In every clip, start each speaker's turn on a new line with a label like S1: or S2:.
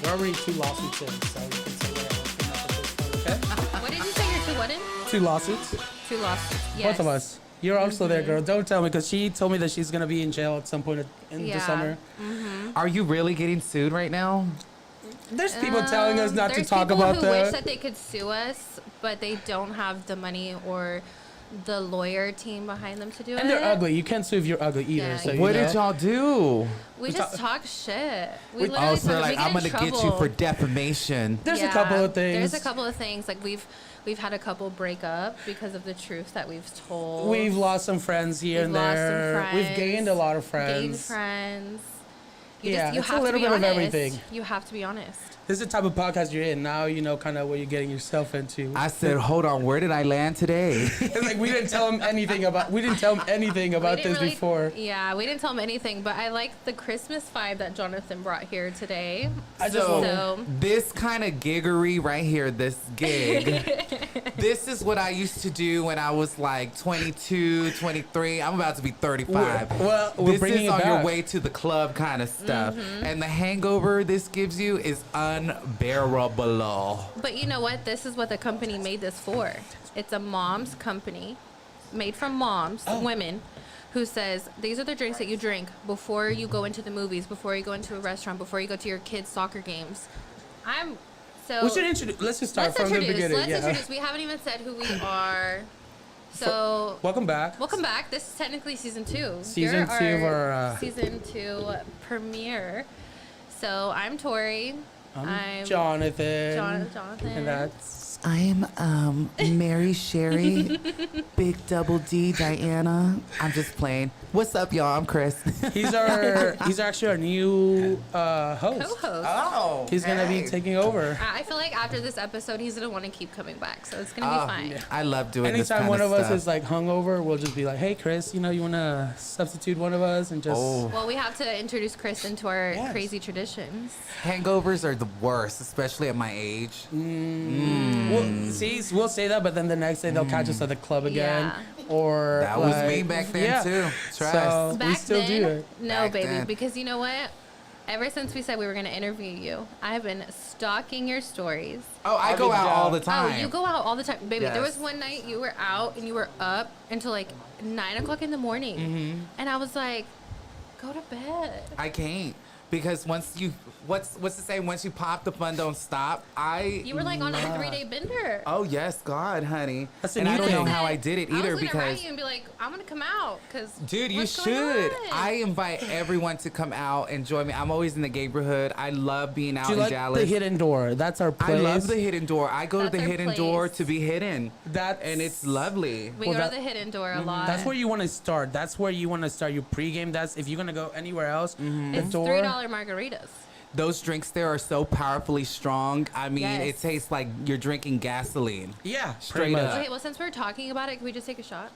S1: We're already 2 lawsuits in, so you can say whatever. Okay?
S2: What did you say? You're 2 what in?
S1: 2 lawsuits.
S2: 2 lawsuits. Yes.
S1: Both of us. You're also there, girl. Don't tell me, because she told me that she's going to be in jail at some point in the summer.
S3: Are you really getting sued right now?
S1: There's people telling us not to talk about that.
S2: There's people who wish that they could sue us, but they don't have the money or the lawyer team behind them to do it.
S1: And they're ugly. You can't sue if you're ugly either.
S2: Yeah.
S1: So
S3: What did y'all do?
S2: We just talk shit.
S1: We-
S2: Literally
S3: So
S2: talk,
S3: like, I'm gonna get you for defamation.
S1: There's a couple of things.
S2: There's a couple of things. Like we've had a couple break up because of the truth that we've told.
S1: We've lost some friends here and there. We've gained a lot of friends.
S2: Gained friends. You
S1: It's
S2: have
S1: a little
S2: to be
S1: bit of
S2: honest.
S1: everything.
S2: You have to be honest.
S1: This is the type of podcast you're in. Now you know kind of what you're getting yourself into.
S3: I said, hold on, where did I land today?
S1: It's like we didn't tell him anything about this before.
S2: Yeah, we didn't tell him anything, but I like the Christmas vibe that Jonathan brought here today.
S3: So this kind of giggery right here, this gig, this is what I used to do when I was like 22, 23. I'm about to be 35.
S1: We're
S3: this
S1: bringing
S3: is
S1: it
S3: on
S1: back.
S3: your way to the club kind of stuff. And the hangover this gives you is unbearable.
S2: But you know what? This is what the company made this for. It's a mom's company made from moms, women, who says, these are the drinks that you drink before you go into the movies, before you go into a restaurant, before you go to your kids' soccer games.
S1: We should introduce. Let's just start from the beginning.
S2: Let's introduce. We haven't even said who we are. So
S1: welcome back.
S2: Welcome back. This is technically season 2.
S1: Season 2 of our
S2: season 2 premiere. So I'm Tori. I'm
S1: Jonathan.
S2: Jonathan.
S1: And that's
S3: I'm Mary Sherry, Big Double D Diana. I'm just playing. What's up, y'all? I'm Chris.
S1: he's actually our new host.
S2: Co-host.
S3: Oh,
S1: He's gonna be taking over.
S2: I feel like after this episode, he's gonna want to keep coming back, so it's gonna be fine.
S3: Yeah. I love doing this
S1: Anytime
S3: kind
S1: one of us
S3: stuff.
S1: is like hungover, we'll just be like, "Hey, Chris, you wanna substitute one of us and just?"
S2: Well, we have to introduce Chris into our crazy traditions.
S3: Hangovers are the worst, especially at my age.
S1: We'll say that, but then the next day they'll catch us at the club again. Or
S3: that was me back then too. Trust.
S1: So
S2: Back
S1: we still
S2: then,
S1: do it.
S2: no,
S3: Back
S2: baby,
S3: then.
S2: because you know what? Ever since we said we were gonna interview you, I've been stalking your stories.
S3: Oh, I go out all the time.
S2: Oh, you go out all the time, baby.
S3: Yes.
S2: There was one night you were out and you were up until like 9 o'clock in the morning, and I was like, "Go to bed."
S3: I can't. Because once you, what's the saying? Once you pop, the fun don't stop.
S2: You were like on a 3-day bender.
S3: Oh yes, God, honey.
S1: That's a
S3: and
S1: new
S3: I don't
S1: thing.
S3: know how I did it either
S2: I was gonna write
S3: because.
S2: you and be like, "I'm gonna come out," because
S3: Dude, you
S2: what's going
S3: should.
S2: on?
S3: I invite everyone to come out and join me. I'm always in the neighborhood. I love being out
S1: Do you
S3: in
S1: like
S3: Dallas.
S1: the hidden door? That's our
S3: I
S1: place.
S3: love the hidden door. I go
S2: That's
S3: to the
S2: our
S3: hidden
S2: place.
S3: door to be hidden.
S1: That's
S3: And it's lovely.
S2: We
S1: Well,
S2: go
S1: that-
S2: to the hidden door a lot.
S1: That's where you want to start. That's where you want to start your pregame. That's if you're gonna go anywhere else. The
S2: it's
S1: door.
S2: $3 margaritas.
S3: Those drinks there are so powerfully strong. I mean,
S2: Yes.
S3: it tastes like you're drinking gasoline.
S1: Yeah,
S3: Straight
S1: pretty much.
S3: up.
S2: Okay, well, since we're talking about it, can we just take a shot?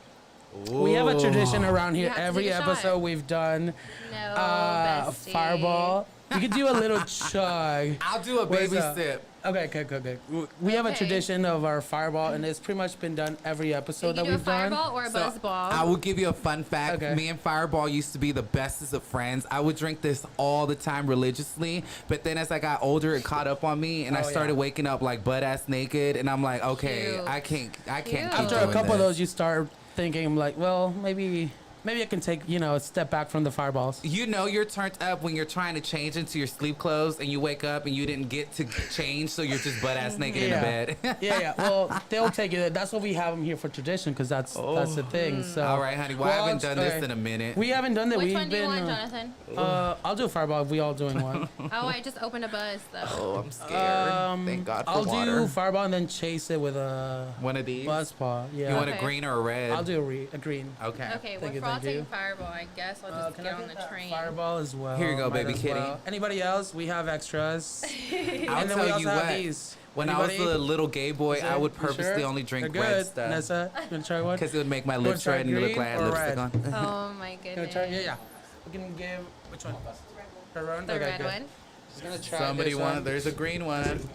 S1: We have a tradition around
S2: You
S1: here.
S2: have to
S1: Every
S2: take a shot.
S1: episode we've done
S2: No, bestie.
S1: Fireball. You could do a little chug.
S3: I'll do a
S1: Where's
S3: baby
S1: the-
S3: sip.
S1: Okay, good. We have a
S2: Okay.
S1: tradition of our Fireball, and it's pretty much been done every episode
S2: You
S1: that
S2: can do a
S1: we've done.
S2: fireball or a buzz ball.
S3: I will give you a fun fact.
S1: Okay.
S3: Me and Fireball used to be the bestest of friends. I would drink this all the time religiously, but then as I got older, it caught up on me, and I started waking up like butt ass naked, and I'm like, okay,
S2: Cute.
S3: I can't
S2: Cute.
S3: keep
S1: After
S3: doing
S1: a couple of
S3: this.
S1: those, you start thinking, I'm like, well, maybe I can take a step back from the Fireballs.
S3: You know you're turned up when you're trying to change into your sleep clothes and you wake up and you didn't get to change, so you're just butt ass naked in the bed.
S1: yeah. Well, they'll take it. That's what we have them here for tradition, because that's the thing. So.
S3: All right, honey. Well, I haven't done this in a minute.
S1: We haven't done that.
S2: Which
S1: We've
S2: one do you
S1: been.
S2: want, Jonathan?
S1: I'll do a Fireball if we all doing one.
S2: Oh, I just opened a buzz, though.
S3: Oh, I'm scared. Thank God for
S1: I'll
S3: water.
S1: do Fireball and then chase it with a
S3: One of these?
S1: Buzz Paw. Yeah.
S3: You want a
S2: Okay.
S3: green or a red?
S1: I'll do a green.
S3: Okay.
S2: Okay,
S1: Thank you,
S2: we're
S1: thank you.
S2: frosting Fireball. I guess I'll just
S1: Can
S2: get
S1: I
S2: on
S1: get
S2: the
S1: that
S2: train.
S1: Fireball as well.
S3: Here you go,
S1: Might
S3: baby
S1: as
S3: kitty.
S1: well. Anybody else? We have extras.
S3: I'll
S1: And then we
S3: tell
S1: also
S3: you
S1: have
S3: what.
S1: these.
S3: When I was
S1: Anybody?
S3: a little gay boy,
S1: Is
S3: I
S1: it-
S3: would
S1: you
S3: purposely
S1: sure?
S3: only drink
S1: They're
S3: red
S1: good.
S3: stuff.
S1: Nessa, you wanna try one?
S3: Because it would make my
S1: wanna
S3: lips
S1: try
S3: red and you look
S1: green
S3: like I had
S1: or
S3: lipstick
S1: red?
S3: on.
S2: Oh, my
S1: You wanna
S2: goodness.
S1: try? Yeah. We can give which one? The red one.
S2: The
S1: Okay,
S2: red
S1: good.
S2: one.
S1: Just gonna try
S3: Somebody
S1: this
S3: want?
S1: one.
S3: There's a green one.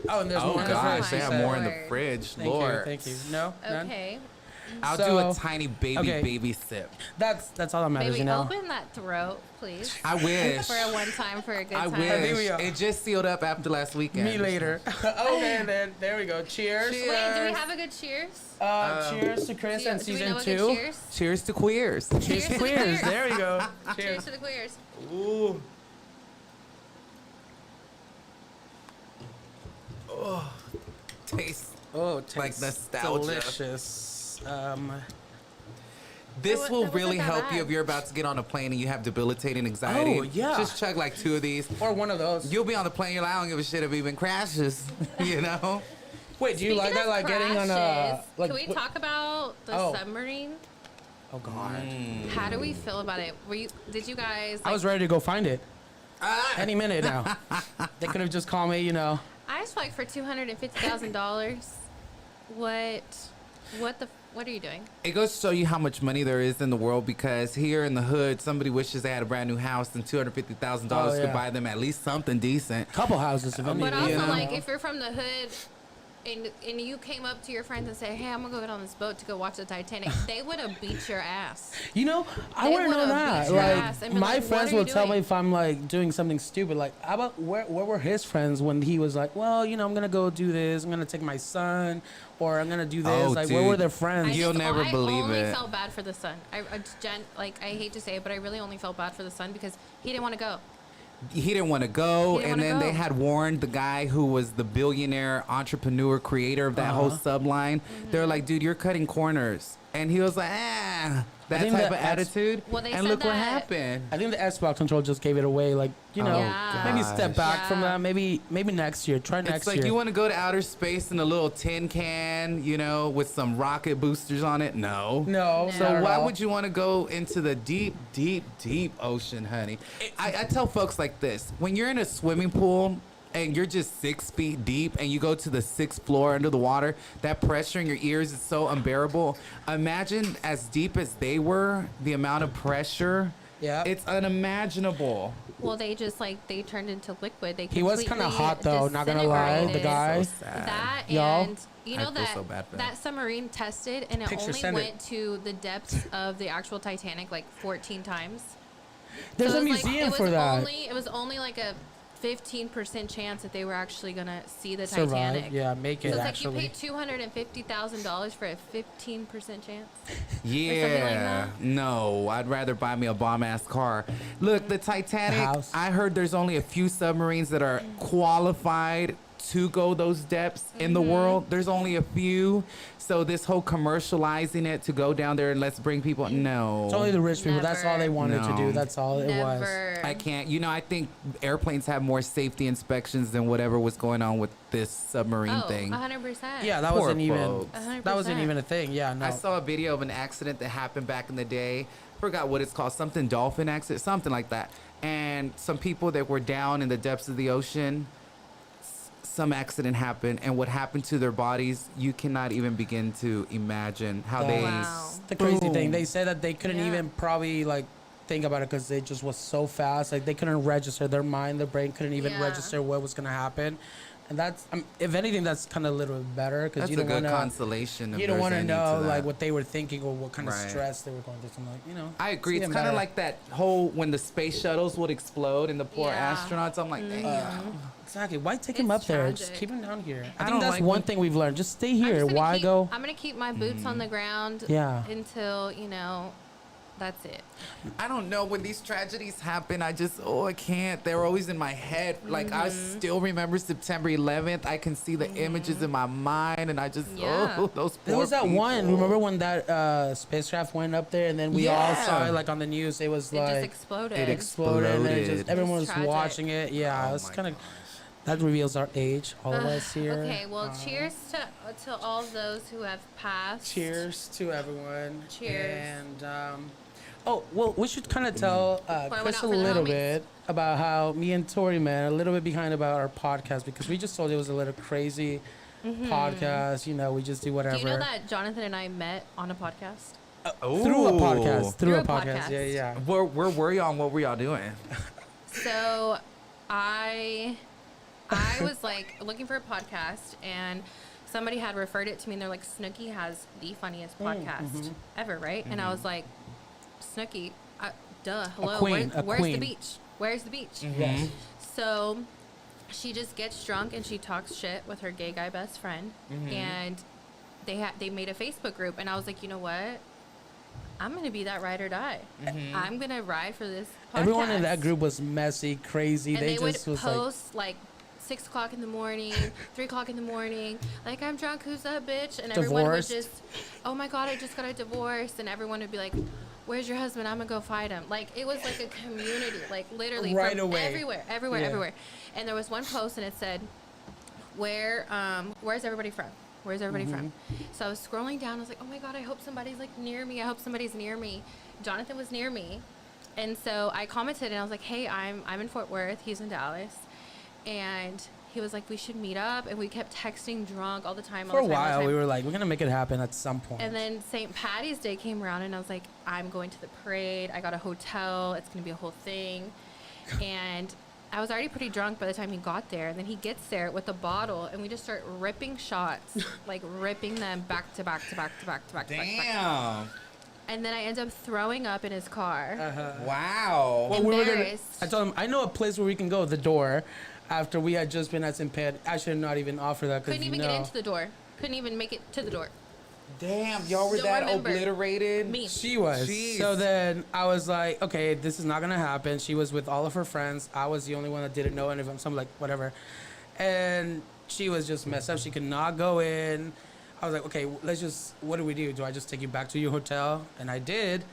S1: Oh, and there's
S3: Oh
S1: more in the
S3: gosh,
S1: fridge.
S3: they
S1: she
S3: have
S1: said.
S3: more in the
S2: Lord.
S3: fridge.
S1: Thank
S3: Lord.
S1: you. Thank you. No. None?
S2: Okay.
S3: I'll
S1: So-
S3: do a tiny
S1: okay.
S3: baby sip.
S1: That's all that matters,
S2: Baby,
S1: you know.
S2: open that throat, please.
S3: I wish.
S2: For a one time, for a good
S3: I
S2: time.
S1: There we
S3: wish.
S1: go.
S3: It just sealed up after last weekend.
S1: Me later. Okay, then there we go. Cheers.
S2: Wait, do we have a good cheers?
S1: Cheers to Chris and
S2: Do we
S1: season
S2: know a good
S1: 2.
S2: cheers?
S3: Cheers to queers.
S1: Cheers to
S2: the
S1: queers.
S2: queers.
S1: There we go.
S2: Cheers
S1: Cheers.
S2: to the queers.
S1: Ooh.
S3: Tastes.
S1: Oh, it
S3: Like
S1: tastes
S3: nostalgia.
S1: delicious.
S3: This
S2: That
S3: will
S2: wasn't
S3: really
S2: that
S3: help you
S2: bad.
S3: if you're about to get on a plane and you have debilitating anxiety.
S1: Oh, yeah.
S3: Just chug like 2 of these.
S1: or one of those.
S3: You'll be on the plane. You're like, I don't give a shit if even crashes. You know.
S1: Wait, do you like
S2: Speaking
S1: that?
S2: of
S1: Like getting on a
S2: crashes,
S1: like?
S2: Can we talk about the
S1: Oh.
S2: submarine?
S1: Oh God.
S2: How do we feel about it? Did you guys?
S1: I was ready to go find it
S3: Ah.
S1: any minute now. They could have just called me, you know.
S2: I just feel like for $250,000, what are you doing?
S3: It goes to show you how much money there is in the world, because here in the hood, somebody wishes they had a brand new house and $250,000
S1: Oh, yeah.
S3: could buy them at least something decent.
S1: Couple houses, if any.
S2: But also,
S3: you know.
S2: like, if you're from the hood and you came up to your friends and say, "Hey, I'm gonna go get on this boat to go watch the Titanic," they would have beat your ass.
S1: You know, I
S2: They
S1: wouldn't know
S2: would've
S1: that.
S2: beat your
S1: Like,
S2: ass and been
S1: my
S2: like, "What
S1: friends
S2: are you
S1: will tell me
S2: doing?"
S1: if I'm like doing something stupid. Like, how about where were his friends when he was like, well, you know, I'm gonna go do this. I'm gonna take my son, or I'm gonna do this.
S3: Oh,
S1: like, where were
S3: dude.
S1: their friends?
S3: You'll never believe
S2: I only
S3: it.
S2: felt bad for the son. I hate to say it, but I really only felt bad for the son because he didn't want to go.
S3: He didn't want to go,
S2: He didn't
S3: and
S2: wanna
S3: then they
S2: go.
S3: had warned the guy who was the billionaire entrepreneur creator of that whole subline. They're like, dude, you're cutting corners. And he was like, that
S1: think
S3: type
S1: that
S3: of attitude.
S2: Well, they
S3: and
S2: said
S3: look what
S2: that-
S3: happened.
S1: I think the Xbox control just gave it away. Like, you know,
S2: Yeah.
S1: maybe step back from
S2: Yeah.
S1: that. Maybe next year. Try next
S3: It's like
S1: year.
S3: you want to go to outer space in a little tin can, you know, with some rocket boosters on it? No.
S1: No.
S3: So
S1: not at
S3: why
S1: all.
S3: would you want to go into the deep, deep, deep ocean, honey? I tell folks like this: when you're in a swimming pool and you're just 6 feet deep and you go to the 6th floor under the water, that pressure in your ears is so unbearable. Imagine as deep as they were, the amount of pressure.
S1: Yeah.
S3: It's unimaginable.
S2: Well, they turned into liquid. They
S1: He was kinda
S2: completely
S1: hot, though, not gonna lie, the
S2: disintegrated.
S1: guy.
S3: So sad.
S2: That
S1: Y'all.
S2: and you
S3: I
S2: know
S3: feel
S2: that
S3: so bad for
S2: that
S3: them.
S2: submarine tested and it
S1: Picture,
S2: only
S1: send it.
S2: went to the depths of the actual Titanic like 14 times.
S1: There's
S2: So
S1: a
S2: it was like-
S1: museum for that.
S2: It was only like a 15% chance that they were actually gonna see the
S1: Survive.
S2: Titanic.
S1: Yeah, make it
S2: So it's
S1: actually.
S2: like you paid $250,000 for a 15% chance.
S3: Yeah,
S2: that?
S3: no, I'd rather buy me a bomb ass car. Look, the Titanic,
S1: house.
S3: I heard there's only a few submarines that are qualified to go those depths in the world. There's only a few. So this whole commercializing it to go down there and let's bring people, no.
S1: It's only the rich people. That's all they wanted to
S3: No.
S1: do. That's all it was.
S2: Never.
S3: I can't. You know, I think airplanes have more safety inspections than whatever was going on with this submarine
S2: Oh,
S3: thing.
S2: 100%.
S1: Yeah, that
S3: Poor
S1: wasn't even.
S3: folks.
S2: 100%.
S1: That wasn't even a thing. Yeah, no.
S3: I saw a video of an accident that happened back in the day. Forgot what it's called, something dolphin accident, something like that. And some people that were down in the depths of the ocean, some accident happened, and what happened to their bodies, you cannot even begin to imagine how they.
S2: Wow.
S1: The crazy thing.
S3: Boom.
S1: They said that they couldn't
S2: Yeah.
S1: even probably like think about it because it just was so fast. Like they couldn't register their mind, their brain couldn't even
S2: Yeah.
S1: register what was gonna happen. And that's, if anything, that's kind of a little bit better because
S3: That's
S1: you
S3: a
S1: don't
S3: good
S1: want to.
S3: consolation. if
S1: You don't
S3: there's
S1: want to
S3: any
S1: know
S3: that.
S1: like what they were thinking or what kind of
S3: Right.
S1: stress they were going through. So I'm like, you know.
S3: I agree.
S1: see
S3: It's
S1: them
S3: kind of
S1: better.
S3: like that whole when the space shuttles would explode and the poor
S2: Yeah.
S3: astronauts. I'm like, damn.
S1: Exactly. Why take him
S2: It's
S1: up there? Just
S2: tragic.
S1: keep him down here.
S3: I
S1: I think
S3: don't
S1: that's
S3: like
S1: one
S3: when-
S1: thing we've learned. Just stay
S2: I'm
S1: here.
S2: just gonna
S1: Why
S2: keep-
S1: go?
S2: I'm gonna keep my boots on the ground.
S1: Yeah.
S2: Until that's it.
S3: I don't know, when these tragedies happen, I can't. They're always in my head. Like, I
S2: Mm-hmm.
S3: still remember September 11th. I can see the images in my mind, and I just,
S2: Yeah.
S3: those poor
S1: There was that one.
S3: people.
S1: Remember when that spacecraft went up there and then we all saw
S3: Yeah.
S1: it like on the news? It was
S2: It just
S1: like
S2: exploded.
S3: It
S1: exploded and then it
S3: exploded.
S1: just everyone
S2: It's
S1: was
S2: tragic.
S1: watching it. Yeah,
S3: Oh
S1: it's
S3: my
S1: kind of that reveals our age. All of us here.
S2: Okay, well, cheers to all those who have passed.
S1: Cheers to everyone.
S2: Cheers.
S1: And oh well, we should kind of tell
S2: one
S1: Chris
S2: out
S1: a
S2: for the
S1: little
S2: homies.
S1: bit about how me and Tori, man, a little bit behind about our podcast because we just told you it was a little crazy podcast. You know, we just do whatever.
S2: Do you know that Jonathan and I met on a podcast?
S1: Through a podcast. Through a
S2: Through a
S1: podcast.
S2: podcast.
S1: Yeah, yeah.
S3: Where were y'all and what were y'all doing?
S2: So I was like looking for a podcast, and somebody had referred it to me, and they're like, Snooki has the funniest podcast ever, right? And I was like, Snooki, duh, hello,
S1: queen,
S2: where's the
S1: queen.
S2: beach? Where's the beach?
S1: Yes.
S2: So she just gets drunk and she talks shit with her gay guy best friend, and they made a Facebook group, and I was like, you know what? I'm gonna be that ride or die. I'm gonna ride for this podcast.
S1: Everyone in that group was messy, crazy.
S2: And they would
S1: just was
S2: post like 6 o'clock in the morning, 3 o'clock in the morning, like, I'm drunk, who's that bitch? And everyone would
S1: Divorced.
S2: just, oh my God, I just got a divorce. And everyone would be like, where's your husband? I'm gonna go fight him. Like, it was like a community, like literally
S1: Right
S2: from
S1: away.
S2: everywhere.
S1: Yeah.
S2: And there was one post and it said, where's everybody from? Where's everybody from? So I was scrolling down. I was like, oh my God, I hope somebody's like near me. I hope somebody's near me. Jonathan was near me. And so I commented and I was like, hey, I'm in Fort Worth. He's in Dallas. And he was like, we should meet up. And we kept texting drunk all the time.
S1: For a while, we were like, we're going to make it happen at some point.
S2: And then St. Patty's Day came around and I was like, I'm going to the parade. I got a hotel. It's going to be a whole thing. And I was already pretty drunk by the time he got there. And then he gets there with a bottle and we just start ripping shots, like ripping them back to back to back to back to back to back.
S3: Damn.
S2: And then I end up throwing up in his car.
S3: Wow.
S1: Well,
S2: Embarrassed.
S1: I told him, I know a place where we can go, the door, after we had just been at St. Pat. I should not even offer that.
S2: Couldn't even get into the door. Couldn't even make it to the door.
S3: Damn, y'all were
S2: Don't
S3: that
S2: remember.
S3: obliterated?
S2: Me.
S1: She was.
S3: Jeez.
S1: So then I was like, okay, this is not going to happen. She was with all of her friends. I was the only one that didn't know any of them. So I'm like, whatever. And she was just messed up. She could not go in. I was like, okay, what do we do? Do I just take you back to your hotel? And I did.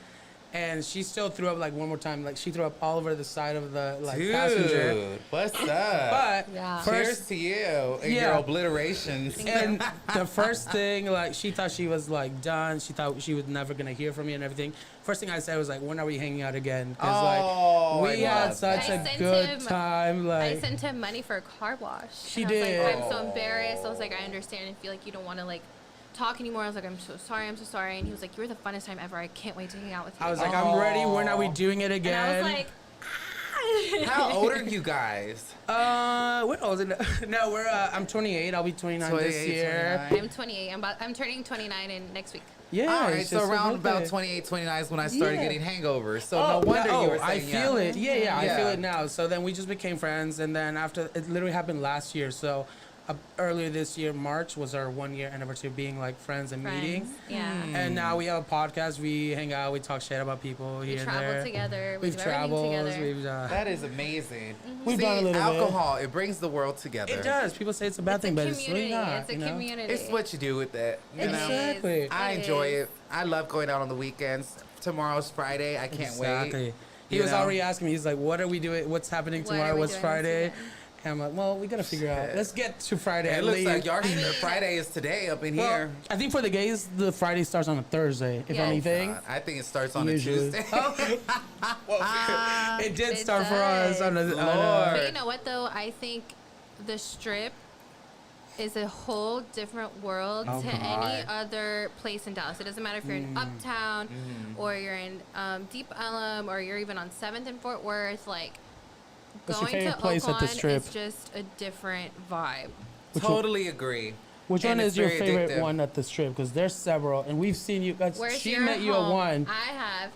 S1: And she still threw up like one more time. Like she threw up all over the side of the passenger.
S3: Dude, what's up?
S1: But
S2: Yeah.
S3: Cheers to you and your obliterations.
S1: And the first thing, like, she thought she was like done. She thought she was never gonna hear from me and everything. First thing I said was like, when are we hanging out again? Because like we
S3: I
S1: had
S3: love
S1: such
S2: that.
S1: a
S2: I
S1: good
S2: sent him-
S1: time.
S2: I
S1: Like
S2: sent him money for a car wash.
S1: She
S2: And I was
S1: did.
S2: like, I'm so embarrassed. I was like, I understand and feel like you don't want to like talk anymore. I was like, I'm so sorry. And he was like, you were the funnest time ever. I can't wait to hang out with you.
S1: I was like, I'm ready. When are we doing it
S2: and
S1: again?
S2: I was like,
S3: How old are you guys?
S1: What old is it? No, we're. I'm 28. I'll be 29 this
S3: 28,
S1: year.
S3: 29.
S2: I'm 28. I'm turning 29 in next week.
S1: Yeah.
S3: All right,
S1: it's
S3: so
S1: just her
S3: around about
S1: birthday.
S3: 28, 29 is when I started
S1: Yeah.
S3: getting hangovers. So no wonder you were saying
S1: I feel it. Yeah, I
S3: Yeah.
S1: feel it now. So then we just became friends, and then after it literally happened last year. So earlier this year, March was our 1 year anniversary of being like friends and meeting.
S2: Yeah.
S1: And now we have a podcast. We hang out. We talk shit about people
S2: We
S1: here and
S2: travel
S1: there.
S2: together. We
S1: We've
S2: do everything
S1: traveled.
S2: together.
S1: We've
S3: That is amazing.
S1: We've
S3: See,
S1: done a little bit.
S3: alcohol, it brings the world together.
S1: It does. People say it's a bad
S2: It's
S1: thing,
S2: a
S1: but it's really
S2: community.
S1: not.
S2: It's a
S1: you know?
S2: community.
S3: It's what you do with it. You
S2: It
S3: know?
S1: Exactly.
S2: is.
S3: I
S2: It
S3: enjoy
S2: is.
S3: it. I love going out on the weekends. Tomorrow's Friday. I can't
S1: Exactly.
S3: wait.
S1: He
S3: You
S1: was
S3: know?
S1: already asking me. He's like, "What are we doing? What's happening
S2: What are
S1: tomorrow?
S2: we
S1: What's
S2: doing this
S1: Friday?"
S2: weekend?
S1: And I'm like, "Well, we gotta figure out. Let's get to Friday.
S3: It
S1: at
S3: looks
S1: least."
S3: like y'all Friday is today up in
S1: Well,
S3: here.
S1: I think for the gays, the Friday starts on a Thursday, if
S2: Yeah.
S1: anything.
S3: I think it starts on
S1: Usually.
S3: a Tuesday.
S1: It did
S2: It
S1: start for us on a.
S3: Lord.
S2: But you know what though? I think the Strip is a whole different world
S1: Oh,
S2: to
S1: God.
S2: any other place in Dallas. It doesn't matter if you're in Uptown or you're in Deep Ellum or you're even on 7th and Fort Worth. Like
S1: What's your
S2: going
S1: favorite
S2: to
S1: place at the
S2: Oakland
S1: Strip?
S2: is just a different vibe.
S3: Totally agree.
S1: Which
S3: And
S1: one
S3: it's
S1: is your
S3: very
S1: favorite
S3: addictive.
S1: one at the Strip? Because there's several, and we've seen you.
S2: Where's
S1: She
S2: your
S1: met you at
S2: home?
S1: one.
S2: I have.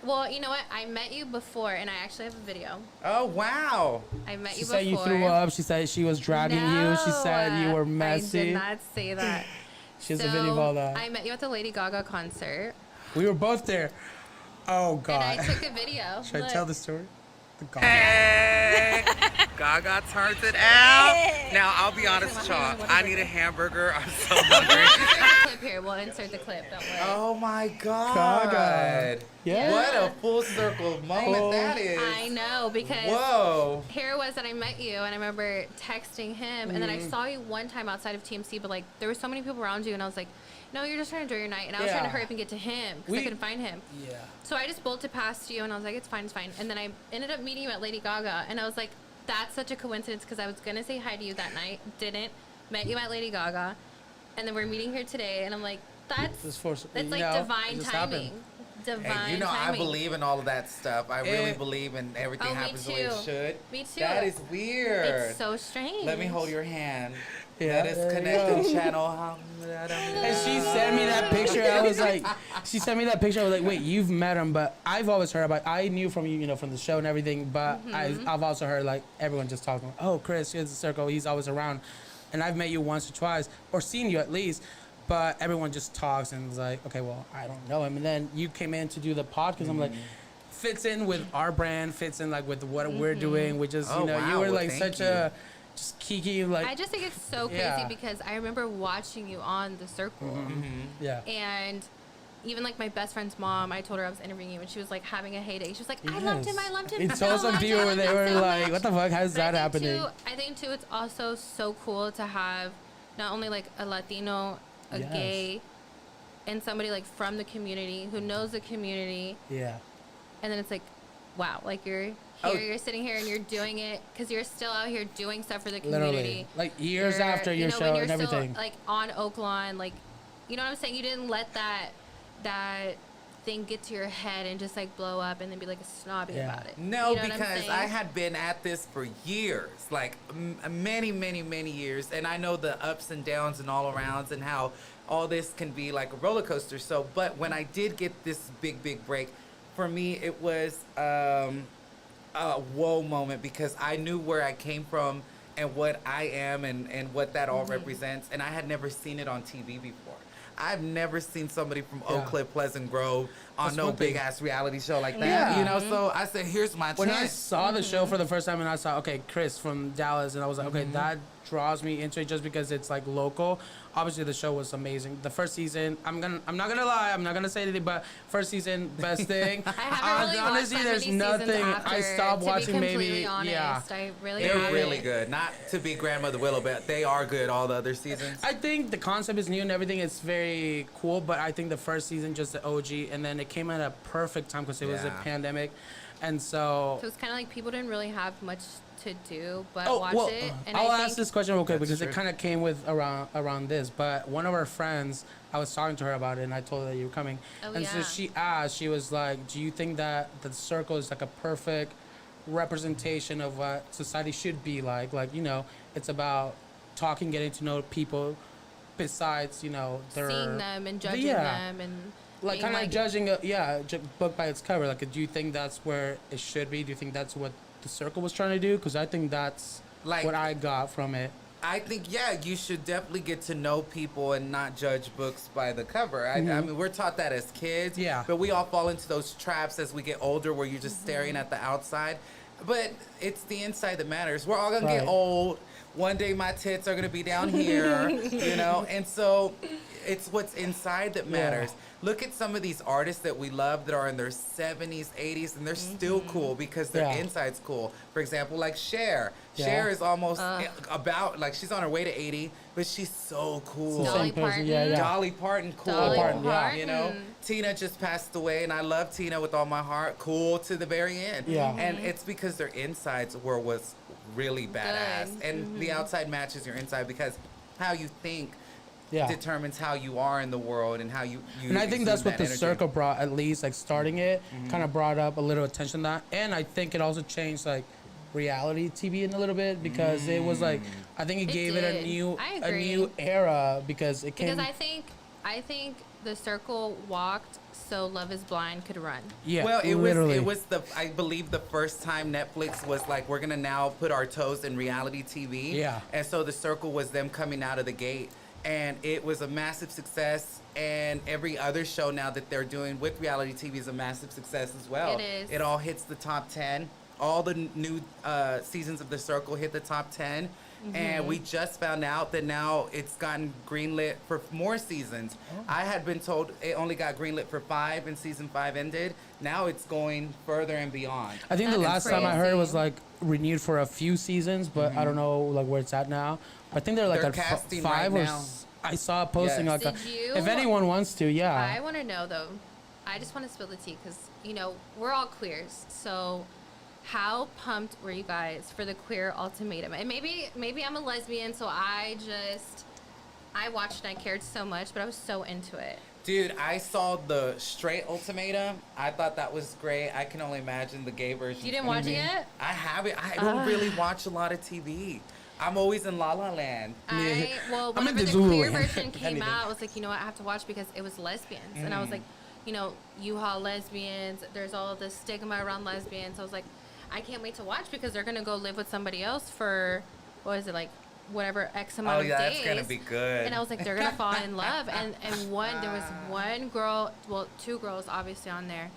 S2: Well, you know what? I met you before, and I actually have a video.
S3: Oh, wow.
S2: I met
S1: She
S2: you
S1: said
S2: before.
S1: you threw up. She said she was dragging you. She said you were
S2: I
S1: messy.
S2: did not say that.
S1: She has a video of all that.
S2: I met you at the Lady Gaga concert,
S1: We were both there. Oh
S2: and I
S1: God.
S2: took a video.
S1: Should I
S2: Look.
S1: tell the story? The God.
S4: Hey, Gaga turns it out. Now, I'll be honest with y'all. I need a hamburger. I'm so hungry.
S2: Insert the clip here. We'll insert the clip. Don't worry.
S3: Oh, my God.
S1: Gaga. Yeah.
S3: What a full circle moment
S1: Oh.
S3: that is.
S2: I know because
S3: Whoa.
S2: here it was that I met you, and I remember texting him, and then I saw you one time outside of TMC, but like there were so many people around you, and I was like, no, you're just trying to enjoy your night, and I was trying to
S1: Yeah.
S2: hurry up and get to him because I
S1: We-
S2: couldn't find him.
S1: Yeah.
S2: So I just bolted past you, and I was like, it's fine, it's fine. And then I ended up meeting you at Lady Gaga, and I was like, that's such a coincidence because I was gonna say hi to you that night, didn't. Met you at Lady Gaga, and then we're meeting here today, and I'm like,
S1: This force-
S2: that's like
S1: you know,
S2: divine
S1: it just
S2: timing.
S1: happened.
S2: Divine
S3: And you know,
S2: timing.
S3: I believe in all of that stuff. I really
S1: Eh.
S3: believe in everything
S2: Oh, me
S3: happens the way it
S2: too.
S3: should.
S2: Me too.
S3: That is weird.
S2: It's so strange.
S3: Let me hold your hand. Let us connect the channel.
S1: And she sent me that picture. I was like, she sent me that picture. I was like, wait, you've met him, but I've always heard about. I knew from you, from the show and everything. But I've also heard like everyone just talking. Oh, Chris, here's the circle. He's always around, and I've met you once or twice, or seen you at least. But everyone just talks and is like, okay, well, I don't know him. And then you came in to do the podcast. I'm like, fits in with our brand, fits in like with what we're doing. We just, you were like such a. Just kiki, like
S2: I just think it's so crazy because I remember watching you on The Circle.
S1: Yeah.
S2: And even like my best friend's mom, I told her I was interviewing you and she was like having a heyday. She was like, I loved him.
S1: It's so some people where they were like, what the fuck? How's that happening?
S2: I think too, it's also so cool to have not only like a Latino, a gay, and somebody like from the community who knows the community.
S1: Yeah.
S2: And then it's like, wow, like you're here, you're sitting here and you're doing it because you're still out here doing stuff for the community.
S1: Literally, like years after your show and everything.
S2: Still, like on Oaklawn, like, you know what I'm saying? You didn't let that thing get to your head and just like blow up and then be like a snobby about it.
S3: No,
S2: you know
S3: because I had been at this for years, like many, many, many years, and I know the ups and downs and all arounds and how all this can be like a roller coaster. So, but when I did get this big break, for me it was a whoa moment because I knew where I came from and what I am and what that all represents, and I had never seen it on TV before. I've never seen somebody from Oak Cliff, Pleasant Grove on no big ass reality show like that, you know. So I said, "Here's my chance."
S1: When I saw the show for the first time and I saw, okay, Chris from Dallas, and I was like, okay, that draws me into it just because it's like local. Obviously, the show was amazing. The first season, I'm not gonna lie, I'm not gonna say anything, but first season, best thing.
S2: I haven't really
S1: honestly,
S2: watched
S1: there's
S2: many
S1: nothing.
S2: after,
S1: I stopped watching.
S2: To be
S1: maybe,
S2: completely honest, I really
S3: they're
S2: haven't.
S3: really good. Not to be Grandmother Willow, but they are good. All the other seasons.
S1: I think the concept is new and everything. It's very cool, but I think the first season, just the OG, and then it came at a perfect time because it was a pandemic, and so.
S2: So it's kind of like people didn't really have much to do but
S1: Oh,
S2: watch
S1: well,
S2: it. And
S1: I'll
S2: I
S1: ask
S2: think
S1: this question real quick
S3: That's
S1: because
S3: true.
S1: it kind of came with around this. But one of our friends, I was talking to her about it, and I told her that you were coming.
S2: Oh,
S1: and so
S2: yeah.
S1: she asked, she was like, "Do you think that the circle is like a perfect representation of what society should be like? Like, it's about talking, getting to know people, besides, their
S2: seeing them and judging
S1: Yeah.
S2: them and
S1: like
S2: being
S1: kind of judging a book by its cover. Like, do you think that's where it should be? Do you think that's what the circle was trying to do? Because I think that's
S3: Like-
S1: what I got from it.
S3: I think, you should definitely get to know people and not judge books by the cover. I mean, we're taught that as kids.
S1: Yeah.
S3: But we all fall into those traps as we get older where you're just staring at the outside. But it's the inside that matters. We're all going to get
S1: Right.
S3: old. One day my tits are going to be down here, And so it's what's inside that matters. Look at some of these artists that we love that are in their 70s, 80s, and they're still cool because their inside's cool. For example, like Cher.
S1: Yeah.
S3: Cher is almost about, like, she's on her way to 80, but she's so cool.
S2: Dolly
S1: Same person,
S2: Parton.
S1: yeah.
S3: Dolly Parton, cool.
S2: Dolly
S1: Parton, yeah.
S2: Parton.
S3: You know, Tina just passed away, and I love Tina with all my heart. Cool to the very end.
S1: Yeah.
S3: And it's because their insides was really badass.
S2: Good.
S3: And the outside matches your inside because how you think
S1: Yeah.
S3: determines how you are in the world and how you
S1: And I think that's
S3: exude
S1: what
S3: that
S1: the
S3: energy.
S1: circle brought, at least, like starting it, kind of brought up a little attention to that. And I think it also changed like reality TV in a little bit because it was like, I think it gave it a
S2: did.
S1: new
S2: I
S1: a
S2: agree.
S1: new era because it came.
S2: because I think the circle walked so Love Is Blind could run.
S1: Yeah,
S3: Well,
S1: literally.
S3: it was I believe the first time Netflix was like, we're gonna now put our toes in reality TV.
S1: Yeah.
S3: And so the circle was them coming out of the gate, and it was a massive success. And every other show now that they're doing with reality TV is a massive success as well.
S2: It is.
S3: It all hits the top 10. All the new seasons of the circle hit the top 10. And we just found out that now it's gotten greenlit for more seasons. I had been told it only got greenlit for 5 and season 5 ended. Now it's going further and beyond.
S1: I think the
S2: That's
S1: last time I heard it was
S2: crazy.
S1: like renewed for a few seasons, but I don't know like where it's at now. I think they're like
S3: They're
S1: at
S3: casting
S1: 5
S3: right
S1: or
S3: now.
S1: I saw a posting
S3: Yes.
S1: like
S2: Did you-
S1: if anyone wants to, yeah.
S2: I want to know though. I just want to spill the tea because we're all queers. So, how pumped were you guys for the queer ultimatum? And maybe I'm a lesbian, so I watched and I cared so much, but I was so into it.
S3: Dude, I saw the straight ultimatum. I thought that was great. I can only imagine the gay version.
S2: You didn't watch it yet?
S3: I haven't. I don't really watch a lot of TV. I'm always in La La Land.
S2: Well,
S1: I'm
S2: whenever
S1: into
S2: the queer
S1: Zululand.
S2: version came
S1: Anything.
S2: out, I was like, you know what, I have to watch because it was lesbians, and I was like, you know, U-Haul lesbians. There's all of this stigma around lesbians. I was like, I can't wait to watch because they're gonna go live with somebody else for what is it, like whatever X amount of days.
S3: That's gonna be good.
S2: And I was like, they're gonna fall in love. And there was one girl, well, two girls obviously on there,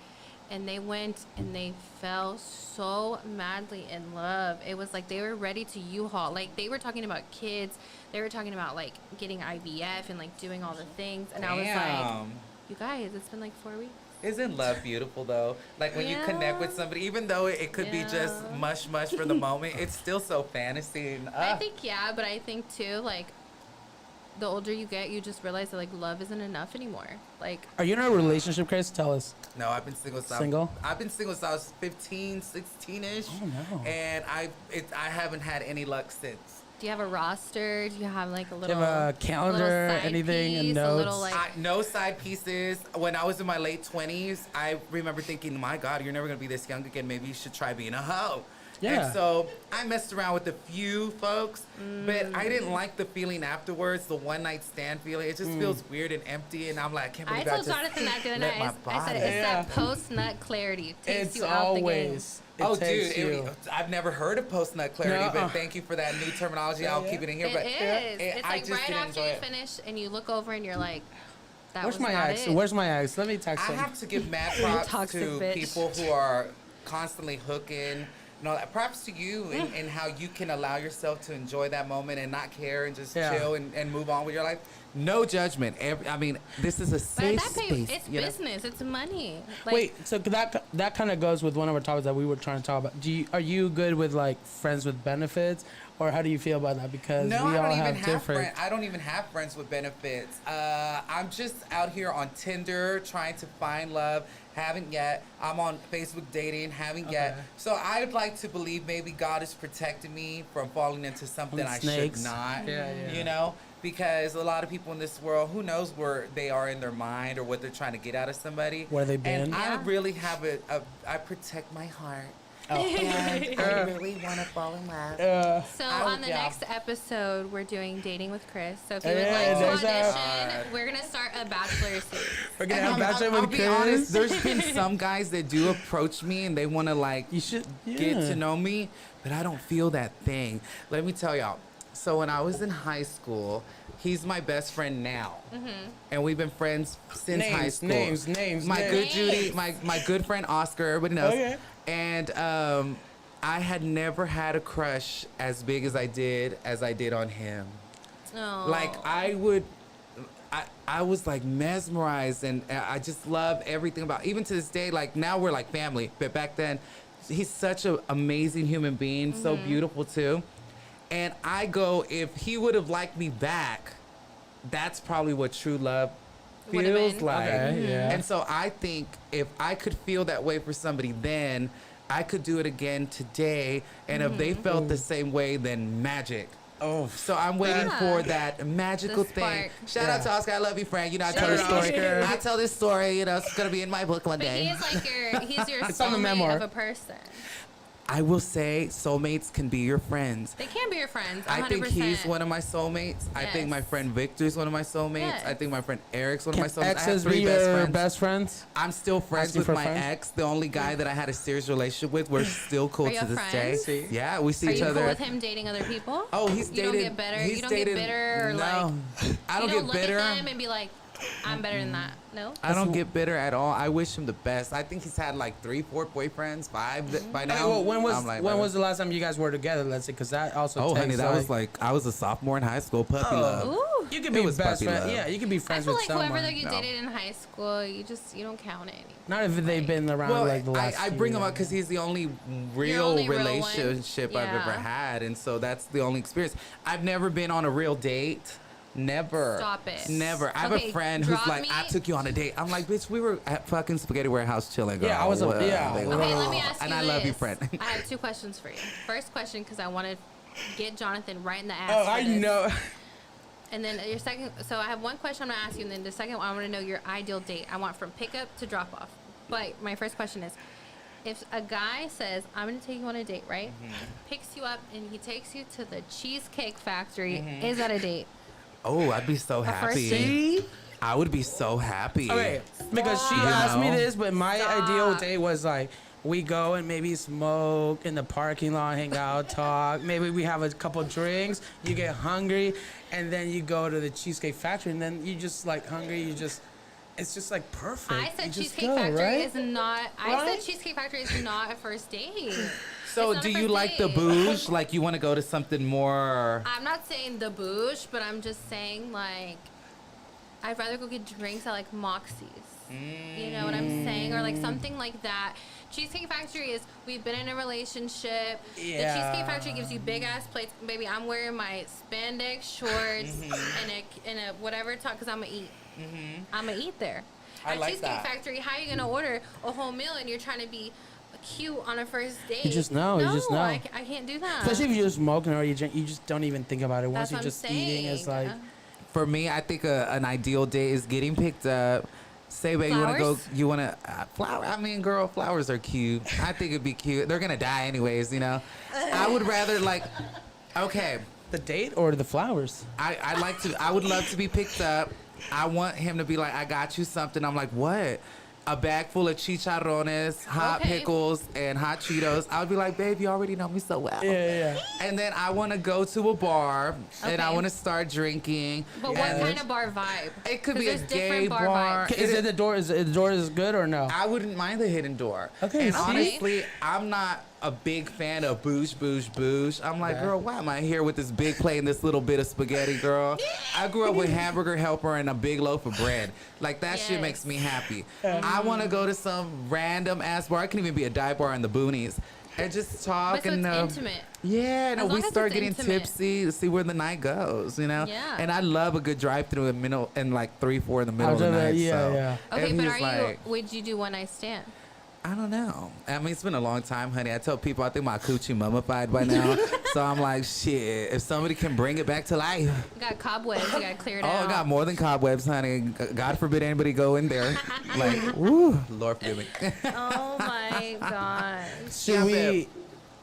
S2: and they went and they fell so madly in love. It was like they were ready to U-Haul. Like they were talking about kids. They were talking about like getting IVF and like doing all the things. And I was like, you guys, it's been like 4 weeks.
S3: Isn't love beautiful though? Like when you connect with somebody, even though it could be just mush for the moment, it's still so fantasy. And,
S2: I think but I think too, like the older you get, you just realize that like love isn't enough anymore. Like,
S1: Are you in a relationship, Chris? Tell us.
S3: No, I've been single since
S1: Single?
S3: I've been single since I was 15, 16-ish.
S1: Oh, no.
S3: And I haven't had any luck since.
S2: do you have a roster? Do you have like a
S1: Do
S2: little?
S1: you have a calendar,
S2: little side
S1: anything,
S2: piece,
S1: and
S2: a
S1: notes?
S2: little, like,
S3: No side pieces. When I was in my late 20s, I remember thinking, my God, you're never going to be this young again. Maybe you should try being a hoe.
S1: Yeah.
S3: And so I messed around with a few folks, but I didn't like the feeling afterwards, the one night stand feeling. It just feels weird and empty. And I'm like, I can't
S2: I
S3: believe
S2: told Jonathan that the other
S3: let
S2: night.
S3: my
S2: I said
S3: body-
S2: it's
S1: Yeah.
S2: that post nut clarity. Takes
S1: It's
S2: you out the game.
S1: always. It takes you.
S3: I've never heard of post nut clarity,
S1: No.
S3: but thank you for that new terminology. I'll keep it in here.
S2: It
S3: but
S2: is. It's
S3: I
S2: like
S3: just
S2: right
S3: didn't
S2: after
S3: enjoy
S2: you
S3: it.
S2: finish and you look over and you're like, that
S1: Where's
S2: was
S1: my
S2: not
S1: ex?
S2: it.
S1: Where's my ex? Let me text
S3: I
S1: him.
S3: have to give mad props
S2: Toxic
S3: to
S2: bitch.
S3: people who are constantly hooking. No, props to you and how you can allow yourself to enjoy that moment and not care and just
S1: Yeah.
S3: chill and move on with your life. No judgment. I mean, this is a
S2: But at
S3: safe
S2: that point,
S3: space.
S2: it's
S3: you know?
S2: business. It's money. Like,
S1: Wait, so that kind of goes with one of our topics that we were trying to talk about. Are you good with like friends with benefits, or how do you feel about that? Because
S3: No,
S1: we
S3: I
S1: all
S3: don't even
S1: have
S3: have
S1: different.
S3: friends. I don't even have friends with benefits. I'm just out here on Tinder trying to find love. Haven't yet. I'm on Facebook dating. Haven't yet.
S1: Okay.
S3: So I'd like to believe maybe God is protecting me from falling into something I
S1: Snakes.
S3: should not.
S1: Yeah, yeah.
S3: You know, because a lot of people in this world, who knows where they are in their mind or what they're trying to get out of somebody.
S1: Where they've been.
S3: And I
S2: Yeah.
S3: really have I protect my heart.
S1: Oh.
S3: And I really want to fall in love.
S2: So
S3: I
S2: on
S3: would-
S2: the
S3: yeah.
S2: next episode, we're doing Dating with Chris. So if you would
S1: Hey,
S2: like to
S1: there's
S2: audition, we're gonna start a bachelor series.
S1: We're gonna
S3: And
S1: have Bachelor
S3: I'll
S1: with
S3: be
S1: Chris.
S3: honest, there's been some guys that do approach me and they want to like
S1: You should
S3: get to know me, but I don't feel that thing. Let me tell y'all. So when I was in high school, he's my best friend now, and we've been friends since high school.
S1: Names.
S3: My
S1: names.
S3: good Judy, my good friend Oscar, everybody knows.
S1: Okay.
S3: And I had never had a crush as big as I did on him.
S2: Oh.
S3: Like I was like mesmerized, and I just love everything about. Even to this day, like now we're like family, but back then, he's such an amazing human being, so beautiful too. And I go, if he would have liked me back, that's probably what true love
S2: Would've
S3: feels
S2: been.
S3: like.
S1: Okay, yeah.
S3: And so I think if I could feel that way for somebody then, I could do it again today. And if they felt the same way, then magic.
S1: Oh,
S3: So I'm waiting
S2: Yeah.
S3: for that magical
S2: The
S3: thing.
S2: spark.
S3: Shout out to Oscar. I love you, friend. You know, I tell
S1: Shout
S3: this
S1: out,
S3: story.
S1: Oscar.
S3: I tell this story. You know, it's gonna be in my book one
S2: But he
S3: day.
S2: is like he's your
S1: It's on the
S2: soulmate
S1: memoir.
S2: of a person.
S3: I will say, soulmates can be your friends.
S2: They can be your friends. 100%.
S3: I think he's one of my soulmates. I think my
S2: Yes.
S3: friend Victor's one of my soulmates.
S2: Yes.
S3: I think my friend Eric's one of my
S1: can
S3: soulmates. I have
S1: exes be
S3: 3 best
S1: your
S3: friends.
S1: best friends?
S3: I'm still friends
S1: Asking
S3: with
S1: for
S3: my
S1: friends?
S3: ex, the only guy that I had a serious relationship with. We're still cool
S2: Are you
S3: to this
S2: friends?
S3: day. Yeah, we see
S2: Are
S3: each
S2: you
S3: other.
S2: cool with him dating other people?
S3: Oh, he's
S2: You
S3: dated.
S2: don't get bitter.
S3: He's
S2: You don't
S3: dated,
S2: get bitter or
S3: no,
S2: like.
S3: I don't
S2: you don't
S3: get
S2: look
S3: bitter.
S2: at him and be like, I'm better than that. No.
S3: I don't get bitter at all. I wish him the best. I think he's had like 3, 4 boyfriends, 5 by
S1: Hey,
S3: now.
S1: well, when was
S3: I'm like,
S1: when was the last time you guys were together? Let's say, because that also.
S3: Oh, honey,
S1: takes,
S3: that was like I was a sophomore in high school. Puppy love.
S2: Ooh.
S1: You could
S3: It
S1: be
S3: was
S1: best
S3: puppy
S1: friend.
S3: love.
S1: Yeah, you could be
S2: I
S1: friends
S2: feel
S1: with
S2: like
S1: someone.
S2: whoever that you
S3: No.
S2: dated in high school, you don't count it.
S1: Not if they've been around
S3: Well,
S1: like the last.
S3: I
S1: few
S3: bring him
S1: years.
S3: up because he's the only real
S2: only real one.
S3: relationship I've ever
S2: Yeah.
S3: had, and so that's the only experience. I've never been on a real date. Never.
S2: Stop it.
S3: Never. I have
S2: Okay,
S3: a friend who's
S2: drop
S3: like,
S2: me-
S3: I took you on a date. I'm like, bitch, we were at fucking Spaghetti Warehouse chilling. Girl.
S1: Yeah, I was a-
S3: What?
S1: yeah.
S3: Like,
S2: Okay, let
S3: oh.
S2: me ask you
S3: And I
S2: this.
S3: love you, friend.
S2: I have 2 questions for you. First question, because I want to get Jonathan right in the ass.
S1: Oh,
S2: for
S1: I
S2: this.
S1: know.
S2: And then your second, so I have one question I'm gonna ask you, and then the second one I want to know your ideal date. I want from pickup to drop off. But my first question is, If a guy says, I'm going to take you on a date, right? Picks you up and he takes you to the Cheesecake Factory, is that a date?
S3: Oh, I'd be so
S2: first
S3: happy.
S2: date?
S3: I would be so happy.
S1: Okay, because she
S3: You
S1: asked me
S3: know?
S1: this, but my
S2: Stop.
S1: ideal date was like we go and maybe smoke in the parking lot, hang out, talk. Maybe we have a couple drinks. You get hungry, and then you go to the Cheesecake Factory, and then you just like hungry. It's just like perfect.
S2: I said
S1: You just
S2: Cheesecake
S1: go,
S2: Factory
S1: right?
S2: is not. I
S1: Right?
S2: said Cheesecake Factory is not a first date.
S3: So,
S2: It's not
S3: do
S2: a
S3: you
S2: first
S3: like the
S2: date.
S3: bouge? Like, you want to go to something more?
S2: I'm not saying the bouge, but I'm just saying like I'd rather go get drinks at like Moxie's. You know what I'm saying? Or like something like that. Cheesecake Factory is we've been in a relationship. The Cheesecake Factory gives you big ass plates. Baby, I'm wearing my spandex shorts and a whatever top because I'm gonna eat. I'm gonna eat there.
S3: I
S2: At
S3: like
S2: Cheesecake
S3: that.
S2: Factory, how are you gonna order a whole meal and you're trying to be cute on a first date?
S1: You just know, you
S2: No,
S1: just know.
S2: I can't do that.
S1: Especially if you're just smoking or you drink, you just don't even think about it. Once
S2: That's
S1: you're
S2: what
S1: just
S2: I'm
S1: eating, it's
S2: saying.
S1: like
S3: For me, I think an ideal date is getting picked up. Say, babe, you want to go?
S2: Flowers?
S3: You want to flower? I mean, girl, flowers are cute. I think it'd be cute. They're gonna die anyways, you know. I would rather like, okay,
S1: the date or the flowers.
S3: I would love to be picked up. I want him to be like, I got you something. I'm like, what? A bag full of chicharrones, hot
S2: Okay.
S3: pickles, and hot Cheetos. I would be like, babe, you already know me so well.
S1: Yeah.
S3: And then I want to go to a bar and I
S2: Okay.
S3: want to start drinking.
S2: But what
S3: and
S2: kind of bar vibe?
S3: It could
S2: 'Cause
S3: be a
S2: there's
S3: gay
S2: different bar
S3: bar.
S2: vibes.
S1: Is it the door? Is the door is good or no?
S3: I wouldn't mind the hidden door.
S1: Okay,
S3: And
S1: see?
S3: honestly, I'm not a big fan of boosh. I'm like,
S1: Yeah.
S3: girl, why am I here with this big plate and this little bit of spaghetti, girl? I grew up with hamburger helper and a big loaf of bread. Like, that shit
S2: Yes.
S3: makes me happy. I want to go to some random ass bar. It can even be a dive bar in the boonies. And just talk
S2: But so
S3: and
S2: it's intimate.
S3: yeah, and
S2: As
S3: we
S2: long as
S3: start
S2: it's
S3: getting
S2: intimate.
S3: tipsy to see where the night goes, you know.
S2: Yeah.
S3: And I love a good drive-through in like 3-4 in the middle of the
S1: I'll do
S3: night.
S1: that, yeah,
S3: so
S1: yeah.
S2: Okay,
S3: if
S2: but
S3: he's
S2: are you?
S3: like,
S2: Would you do one night stand?
S3: I don't know. I mean, it's been a long time, honey. I tell people I think my coochie mummified by now. So I'm like, shit, if somebody can bring it back to life.
S2: You got cobwebs. You got to clear it
S3: Oh,
S2: out.
S3: I got more than cobwebs, honey. God forbid anybody go in there. Like, woo, Lord forgive me.
S2: Oh my gosh.
S1: Should
S3: Yeah,
S1: we?
S3: babe.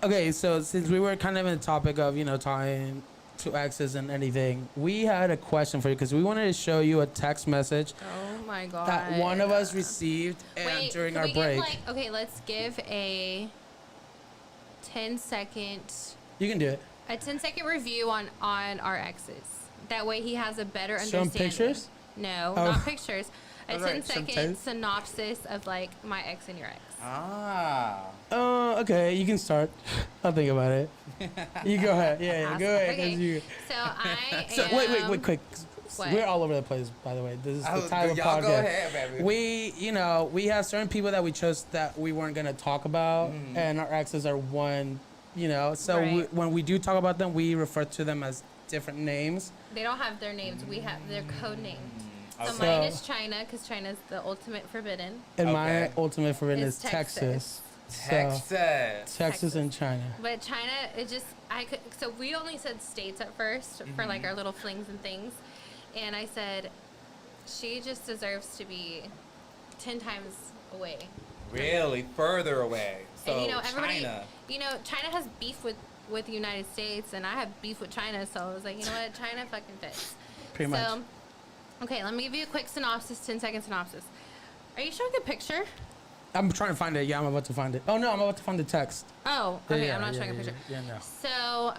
S1: Okay, so since we were kind of in the topic of talking to exes and anything, we had a question for you because we wanted to show you a text message
S2: Oh my god.
S1: that one of us received
S2: Wait,
S1: during
S2: can
S1: our
S2: we
S1: break.
S2: Give okay, let's give a 10-second
S1: You can do it.
S2: a 10-second review on our exes. That way he has a better
S1: Show him
S2: understanding.
S1: pictures?
S2: No,
S1: Oh.
S2: not pictures. A
S1: Alright,
S2: 10-second
S1: sometimes.
S2: synopsis of like my ex and your ex.
S3: Ah.
S1: Okay, you can start. I'll think about it. You go ahead. Yeah,
S2: Awesome.
S1: go ahead. 'cause
S2: Okay.
S1: you-
S2: So I
S1: So,
S2: am,
S1: wait, quick.
S2: What?
S1: We're all over the place, by the way. This is the type of
S3: y'all
S1: podcast.
S3: go ahead, baby.
S1: We have certain people that we chose that we weren't gonna talk about, and our exes are one. So
S2: Right.
S1: when we do talk about them, we refer to them as different names.
S2: They don't have their names. We have their code names. So
S3: Okay.
S2: mine is China because China's the ultimate forbidden.
S1: And my
S3: Okay.
S1: ultimate favorite
S2: It's
S1: is Texas.
S3: Texas.
S1: So, Texas and China.
S2: But China, it just so we only said states at 1st for like our little flings and things, and I said she just deserves to be 10 times away.
S3: Really? Further away. So
S2: And everybody,
S3: China.
S2: China has beef with the United States, and I have beef with China, so I was like, you know what, China fucking fits.
S1: Pretty much.
S2: Okay, let me give you a quick synopsis, 10-second synopsis. Are you showing a picture?
S1: I'm trying to find it. Yeah, I'm about to find it. Oh no, I'm about to find the text.
S2: Oh,
S1: Yeah,
S2: okay,
S1: yeah,
S2: I'm not
S1: yeah,
S2: showing a
S1: yeah,
S2: picture.
S1: Yeah, no.
S2: So,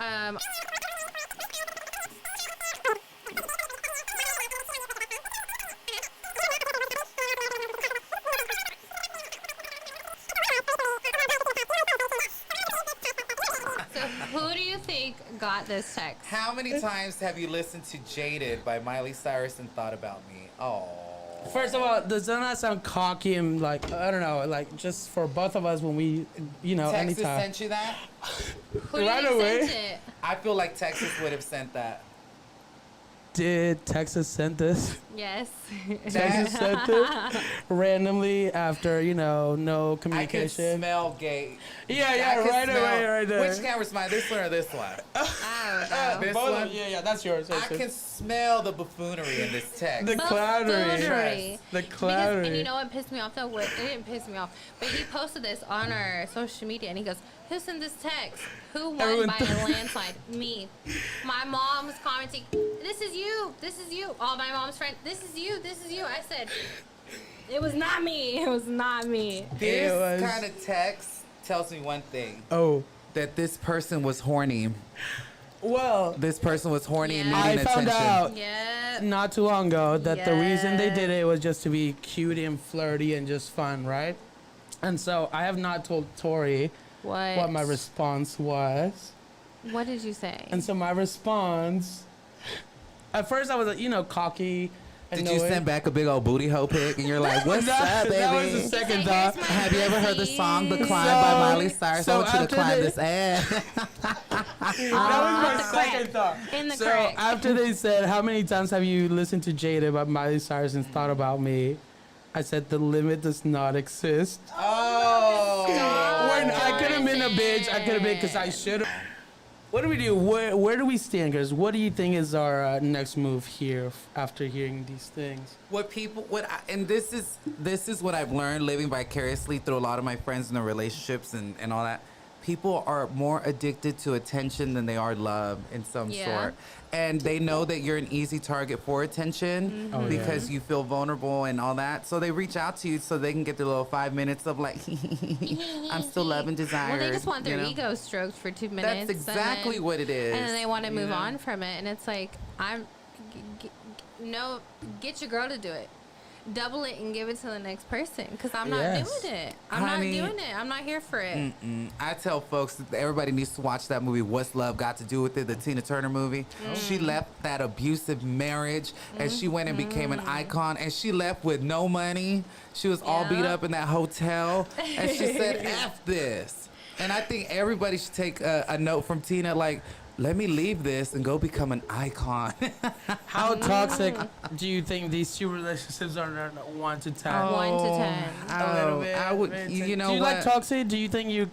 S2: so who do you think got this text?
S3: How many times have you listened to Jaded by Miley Cyrus and thought about me? Oh.
S1: First of all, does that not sound cocky and like I don't know, like just for both of us when we,
S3: Texas
S1: anytime.
S3: sent you that?
S2: Who do you
S1: Right
S2: think
S1: away.
S2: sent it?
S3: I feel like Texas would have sent that.
S1: did Texas sent this?
S2: Yes.
S1: Texas sent this randomly after, no
S3: I can
S1: communication.
S3: smell gay.
S1: Yeah,
S3: I can
S1: right
S3: smell-
S1: there.
S3: Which camera's mine? This one or this one?
S2: Oh,
S3: This
S1: Both of-
S3: one?
S1: yeah, that's yours.
S3: I can smell the buffoonery in this text.
S1: The clownery.
S2: Buffoonery.
S1: The
S2: Because,
S1: clownery.
S2: and you know what pissed me off though? It didn't piss me off, but he posted this on our social media, and he goes, "Who sent this text? Who won
S1: Everyone
S2: by a landslide? Me. My mom was commenting, this is you. This is you. All my mom's friends. This is you. This is you." I said, "It was not me. It was not me."
S3: This
S1: It was-
S3: kind of text tells me one thing.
S1: Oh.
S3: That this person was horny.
S1: Well,
S3: This person was horny and
S2: Yeah.
S3: needing
S1: I found
S3: attention.
S1: out
S2: Yeah.
S1: not too long ago that the reason they did
S2: Yeah.
S1: it was just to be cute and flirty and just fun, right? And so I have not told Tori what my response was.
S2: What did you say?
S1: And so my response, at first I was like, cocky. And
S3: Did you
S1: knowing-
S3: send back a big old booty hole pic and you're like, what's
S1: That-
S3: up, baby?
S1: that was the second thought.
S2: "Here's my
S3: Have you ever heard the
S2: pussy."
S3: song The Climb
S1: So-
S3: by Miley Cyrus?
S1: so
S3: I want you to
S1: after
S3: climb
S1: they-
S3: this ass.
S1: That was
S2: the
S1: my
S2: crack.
S1: second thought.
S2: In the
S1: So
S2: crack.
S1: after they said, "How many times have you listened to Jaded by Miley Cyrus and thought about me?" I said, "The limit does not exist."
S3: Oh.
S1: When I could have been a bitch, I could have been because I should have. What do we do? Where do we stand, guys? What do you think is our next move here after hearing these things?
S3: And this is what I've learned living vicariously through a lot of my friends and their relationships and all that. People are more addicted to attention than they are love in some
S2: Yeah.
S3: sort. And they know that you're an easy target for attention
S1: Oh, yeah.
S3: because you feel vulnerable and all that. So they reach out to you so they can get their little 5 minutes of like, I'm still loved and desired.
S2: Well, they just want their
S3: you know?
S2: ego stroked for 2 minutes.
S3: That's exactly
S2: and then,
S3: what it is.
S2: And then they want to
S3: you
S2: move
S3: know?
S2: on from it, and it's like, no, get your girl to do it. Double it and give it to the next person, because I'm not
S1: Yes.
S2: doing it. I'm
S3: Honey,
S2: not doing it. I'm not here for it.
S3: I tell folks that everybody needs to watch that movie, What's Love Got to Do with It, the Tina Turner movie. She left that abusive marriage and she went and became an icon, and she left with no money. She was all beat
S2: Yeah.
S3: up in that hotel and she said, F this. And I think everybody should take a note from Tina, like, let me leave this and go become an icon.
S1: How toxic do you think these two relationships are? 1 to 10.
S2: 1 to 10.
S1: A little bit.
S3: I would,
S1: maybe
S3: you
S1: 10.
S3: know
S1: Do you
S3: what?
S1: like toxic? Do you think you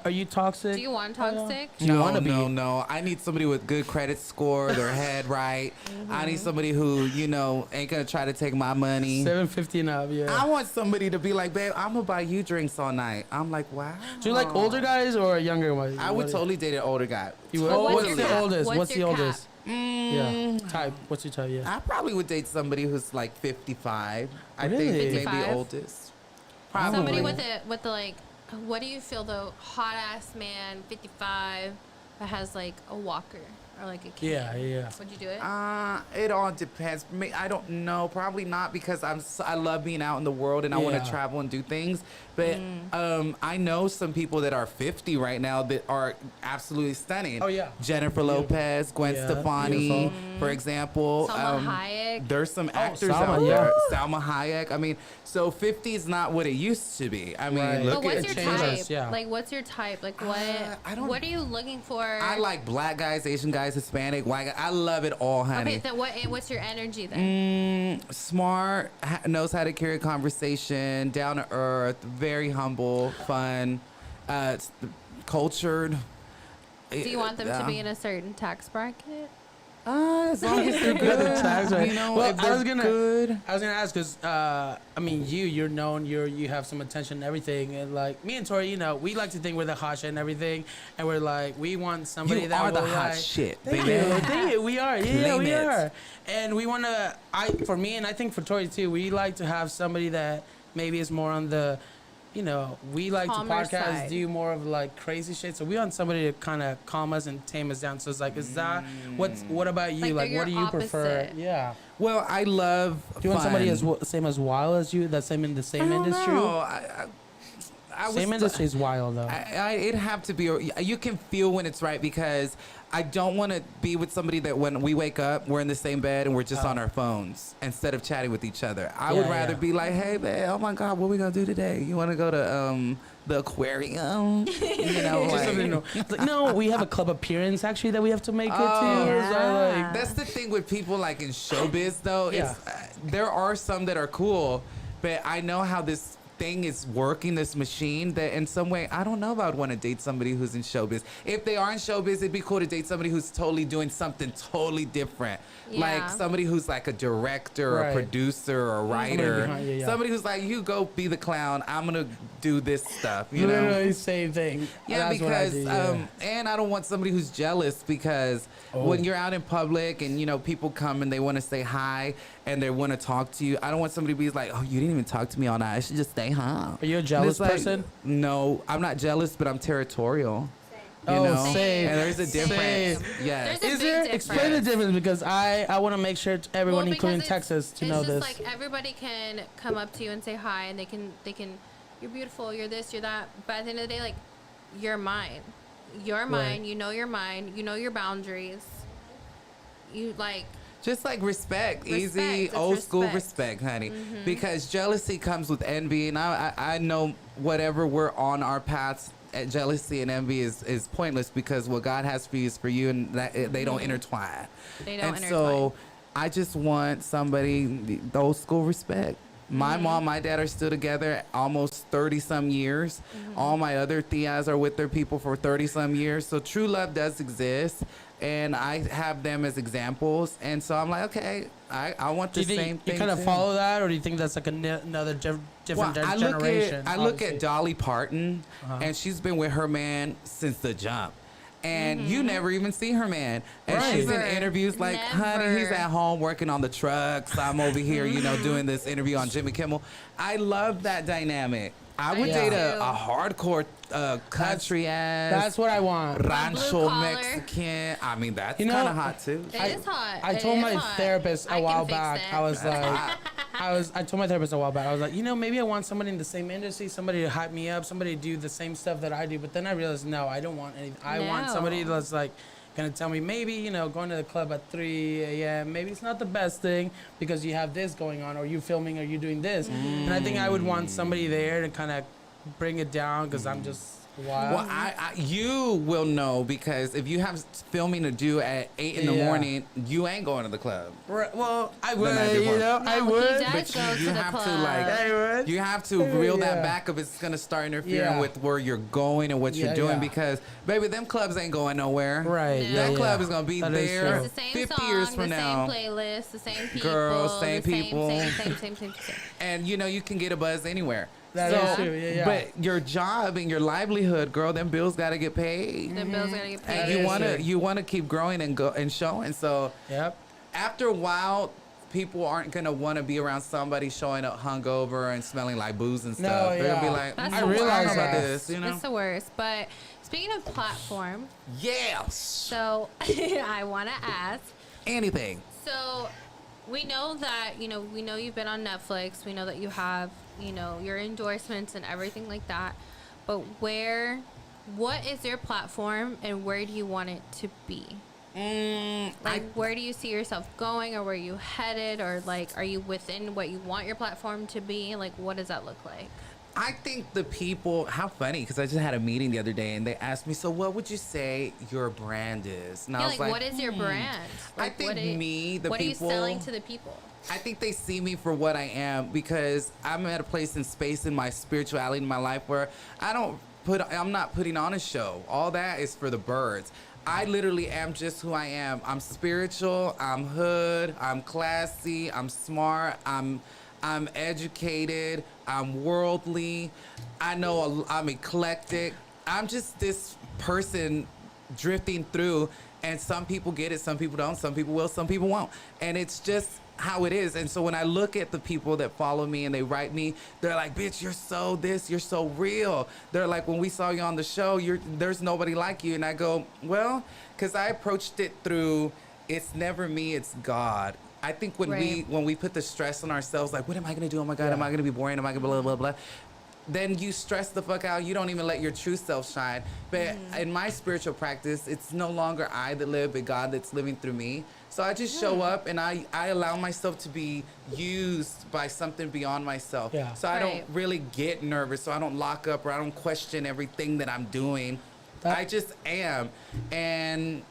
S1: are you toxic?
S2: Do you want toxic?
S1: Do you wanna be?
S3: No. I need somebody with good credit score, their head right. I need somebody who, ain't gonna try to take my money.
S1: 750 and up, yeah.
S3: I want somebody to be like, babe, I'm gonna buy you drinks all night. I'm like, wow.
S1: Do you like older guys or younger ones?
S3: I would totally date an older guy.
S1: You would?
S2: But what's
S1: What's
S2: your
S1: the
S2: cap?
S1: oldest?
S2: What's
S1: What's the
S2: your cap?
S1: oldest? Yeah. Type. What's your type? Yeah.
S3: I probably would date somebody who's like 55. I think
S1: Really?
S3: maybe
S2: 55?
S3: oldest.
S2: Somebody
S3: Probably.
S2: with the like, what do you feel though? Hot ass man, 55, that has like a walker or like a cane.
S1: Yeah.
S2: Would you do it?
S3: It all depends. For me, I don't know. Probably not, because I love being out in the world and I want
S1: Yeah.
S3: to travel and do things. But I know some people that are 50 right now that are absolutely stunning.
S1: Oh, yeah.
S3: Jennifer Lopez, Gwen
S1: Yeah,
S3: Stefani,
S1: beautiful.
S3: for example.
S2: Salma Hayek.
S3: There's some actors
S1: Salma,
S3: out
S1: yeah.
S3: there. Salma Hayek. I mean, so 50 is not what it used to be. I mean,
S1: Right.
S3: look
S2: But what's
S3: at
S2: your
S1: changes,
S2: type?
S1: yeah.
S2: Like, what's your type? Like, what?
S3: I don't-
S2: What are you looking for?
S3: I like black guys, Asian guys, Hispanic, white guys. I love it all, honey.
S2: Okay, then what's your energy then?
S3: Smart, knows how to carry a conversation, down to earth, very humble, fun, cultured.
S2: Do you want them to be in a certain tax bracket?
S3: As long as they're
S1: The
S3: good.
S1: tags, right?
S3: You know,
S1: Well,
S3: if
S1: I was
S3: they're
S1: gonna
S3: good.
S1: ask because you're known, you have some attention and everything, and like me and Tori, we like to think we're the hot shit and everything, and we're like we want somebody
S3: You
S1: that
S3: are the
S1: will,
S3: hot
S1: like,
S3: shit,
S1: Thank
S3: baby.
S1: you, thank you. We are, yeah,
S3: Claim
S1: we
S3: it.
S1: are, and we want to. For me, and I think for Tori too, we like to have somebody that maybe is more on the. We like
S2: Calmer
S1: to podcast,
S2: side.
S1: do more of like crazy shit. So we want somebody to kind of calm us and tame us down. So it's like, is that what about you?
S2: Like
S1: Like,
S2: they're
S1: what do
S2: your
S1: you prefer?
S2: opposite.
S1: Yeah.
S3: Well, I love.
S1: Do you want somebody
S3: fun.
S1: as same as wild as you? That's same in the same industry.
S3: No,
S1: Same industry is wild though.
S3: It'd have to be. You can feel when it's right because I don't want to be with somebody that when we wake up, we're in the same bed and we're just on our phones instead of chatting with each other. I would rather be like, hey, man, oh my God, what we gonna do today? You want to go to the aquarium? You know,
S1: like, no, we have a club appearance actually that we have to make it to.
S2: yeah.
S1: So, like,
S3: That's the thing with people like in showbiz though.
S1: Yeah.
S3: There are some that are cool, but I know how this thing is working, this machine, that in some way I don't know if I would want to date somebody who's in showbiz. If they are in showbiz, it'd be cool to date somebody who's totally doing something totally different.
S2: Yeah.
S3: Like somebody who's like a director or
S1: Right.
S3: a producer or a writer.
S1: behind-
S3: Somebody who's like, you go be the clown, I'm gonna do this stuff, you know?
S1: literally same thing.
S3: Yeah,
S1: That's what I
S3: because
S1: do, yeah.
S3: and I don't want somebody who's jealous because when you're out in public and you know people come and they want to say hi and they want to talk to you, I don't want somebody to be like, oh, you didn't even talk to me all night. I should just stay home.
S1: Are you a
S3: And
S1: jealous
S3: it's like,
S1: person?
S3: No, I'm not jealous, but I'm territorial. You
S1: Oh,
S3: know?
S1: same.
S3: And there's a difference.
S1: Same.
S3: Yes.
S2: There's a
S1: Is
S2: big
S1: there?
S2: difference.
S1: Explain the difference because I want to make sure everyone,
S2: Well,
S1: including
S2: because
S1: Texas, to know
S2: it's
S1: this.
S2: just like everybody can come up to you and say hi, and they can, you're beautiful, you're this, you're that. But at the end of the day, like, you're mine. You're mine. You know you're mine. You know your boundaries. You like.
S3: Just like respect,
S2: Respect,
S3: easy,
S2: it's
S3: old school
S2: respect.
S3: respect, honey. Because jealousy comes with envy, and I know whatever we're on our paths, jealousy and envy is pointless because what God has for you is for you, and that they don't intertwine.
S2: They don't
S3: And so
S2: intertwine.
S3: I just want somebody the old school respect. My mom, my dad are still together almost 30 some years. All my other tias are with their people for 30 some years. So true love does exist. And I have them as examples. And so I'm like, okay, I want
S1: Do
S3: the
S1: you
S3: same
S1: think
S3: thing.
S1: you kind of
S3: too.
S1: follow that, or do you think that's like another different
S3: I
S1: generation?
S3: look at
S1: obviously?
S3: Dolly Parton,
S1: Uh-huh.
S3: and she's been with her man since the jump. And you never even see her man. And she's in
S2: Never.
S3: interviews like, honey, he's
S2: Never.
S3: at home working on the trucks. I'm over here, you know, doing this interview on Jimmy Kimmel. I love that dynamic. I would
S1: Yeah.
S3: date
S2: do.
S3: a hardcore country ass.
S1: That's what I want.
S3: rancho
S2: Blue collar.
S3: Mexican. I mean, that's
S1: You know,
S3: kind of hot too.
S2: It is hot.
S1: I
S2: It
S1: told
S2: is
S1: my
S2: hot.
S1: therapist
S2: I
S1: a
S2: can
S1: while
S2: fix
S1: back.
S2: it.
S1: I was like, I told my therapist a while back. I was like, you know, maybe I want somebody in the same industry, somebody to hype me up, somebody to do the same stuff that I do. But then I realized, no, I don't want anything. I want somebody
S2: No.
S1: that's like gonna tell me maybe, you know, going to the club at 3 a.m. maybe it's not the best thing because you have this going on, or you filming, or you doing this. And I think I would want somebody there to kind of bring it down because I'm just wild.
S3: Well, you will know because if you have filming to do at 8 in the
S1: Yeah.
S3: morning, you ain't going to the club.
S1: Right, well, I
S3: night
S1: would,
S3: before.
S1: you know,
S2: No,
S1: I
S2: he
S1: would.
S2: does
S3: But
S2: go
S3: you
S2: to the
S3: have to,
S2: club.
S3: like,
S1: I would.
S3: You have to reel that
S1: Yeah.
S3: back if it's gonna start interfering
S1: Yeah.
S3: with where you're going and what you're
S1: Yeah,
S3: doing
S1: yeah.
S3: because baby, them clubs ain't going nowhere.
S1: Right.
S2: No.
S3: That
S1: yeah,
S3: club
S1: yeah.
S3: is gonna be
S1: That is
S3: there
S1: true.
S2: It's the same
S3: 50
S2: song,
S3: years from
S2: the
S3: now.
S2: same playlist, the same people,
S3: Girls, same
S2: the
S3: people.
S2: same.
S3: And you know you can get a buzz anywhere.
S1: That is true, yeah, yeah.
S3: But your job and your livelihood, girl, them bills gotta get paid.
S2: The bills gotta get
S3: And
S2: paid.
S1: That is
S3: you
S1: true.
S3: wanna keep growing and go and showing. So
S1: Yep.
S3: after a while, people aren't gonna want to be around somebody showing up hungover and smelling like booze and stuff.
S1: No,
S3: They're gonna be
S1: yeah.
S3: like,
S2: That's
S3: I
S2: the
S3: realize
S2: worst.
S3: about this, you know?
S2: It's the worst. But speaking of platform,
S3: Yes.
S2: so I want to ask.
S3: Anything.
S2: So we know that, we know you've been on Netflix. We know that you have, your endorsements and everything like that. But what is your platform and where do you want it to be? Where do you see yourself going, or where are you headed, or like, are you within what you want your platform to be? Like, what does that look like?
S3: I think the people, how funny, because I just had a meeting the other day and they asked me, so what would you say your brand is? And I
S2: Yeah,
S3: was
S2: like, what is your brand?
S3: I
S2: Like,
S3: think
S2: what
S3: the
S2: what
S3: people.
S2: are you selling to the people?
S3: I think they see me for what I am because I'm at a place in space in my spirituality in my life where I'm not putting on a show. All that is for the birds. I literally am just who I am. I'm spiritual, I'm hood, I'm classy, I'm smart, I'm educated, I'm worldly. I'm eclectic. I'm just this person drifting through, and some people get it, some people don't, some people will, some people won't. And it's just how it is. And so when I look at the people that follow me and they write me, they're like, bitch, you're so this, you're so real. They're like, when we saw you on the show, there's nobody like you. And I go, well, because I approached it through, it's never me, it's God. I think when
S2: Right.
S3: we put the stress on ourselves, like, what am I gonna do? Oh my God, am I gonna be boring? Am I gonna blah, blah, blah? then you stress the fuck out. You don't even let your true self shine. But in my spiritual practice, it's no longer I that live, but God that's living through me. So I just show up and I allow myself to be used by something beyond myself.
S1: Yeah.
S3: So I don't really get nervous. So I don't lock up or I don't question everything that I'm doing. I just am. And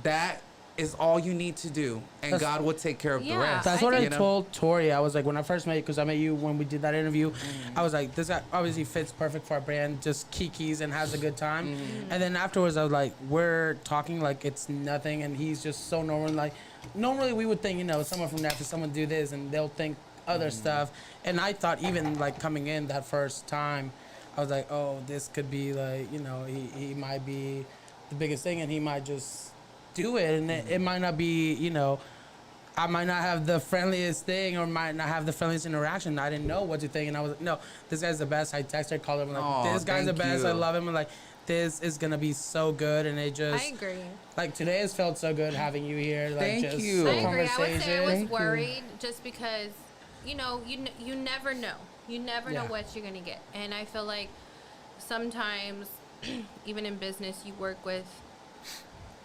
S3: that is all you need to do, and God will take care of the rest.
S1: That's what I told Tori. I was like, when I first met you, because I met you when we did that interview, I was like, this guy obviously fits perfect for our brand, just kikis and has a good time. And then afterwards, I was like, we're talking like it's nothing, and he's just so normal. Like, normally we would think, you know, someone from Nashville, someone do this, and they'll think other stuff. And I thought even like coming in that first time, I was like, oh, this could be like, you know, he might be the biggest thing, and he might just do it, and it might not be, you know, I might not have the friendliest thing or might not have the friendliest interaction. I didn't know what to think, and I was like, no, this guy's the best. I texted her, called him, like, this guy's the best. I love him, and like, this is gonna be so good. And it just,
S2: I agree.
S1: Like, today has felt so good having you here. Like,
S3: Thank you.
S2: I agree. I would say I was worried just because, you know, you never know. You never know what you're gonna get, and I feel like sometimes, even in business, you work with,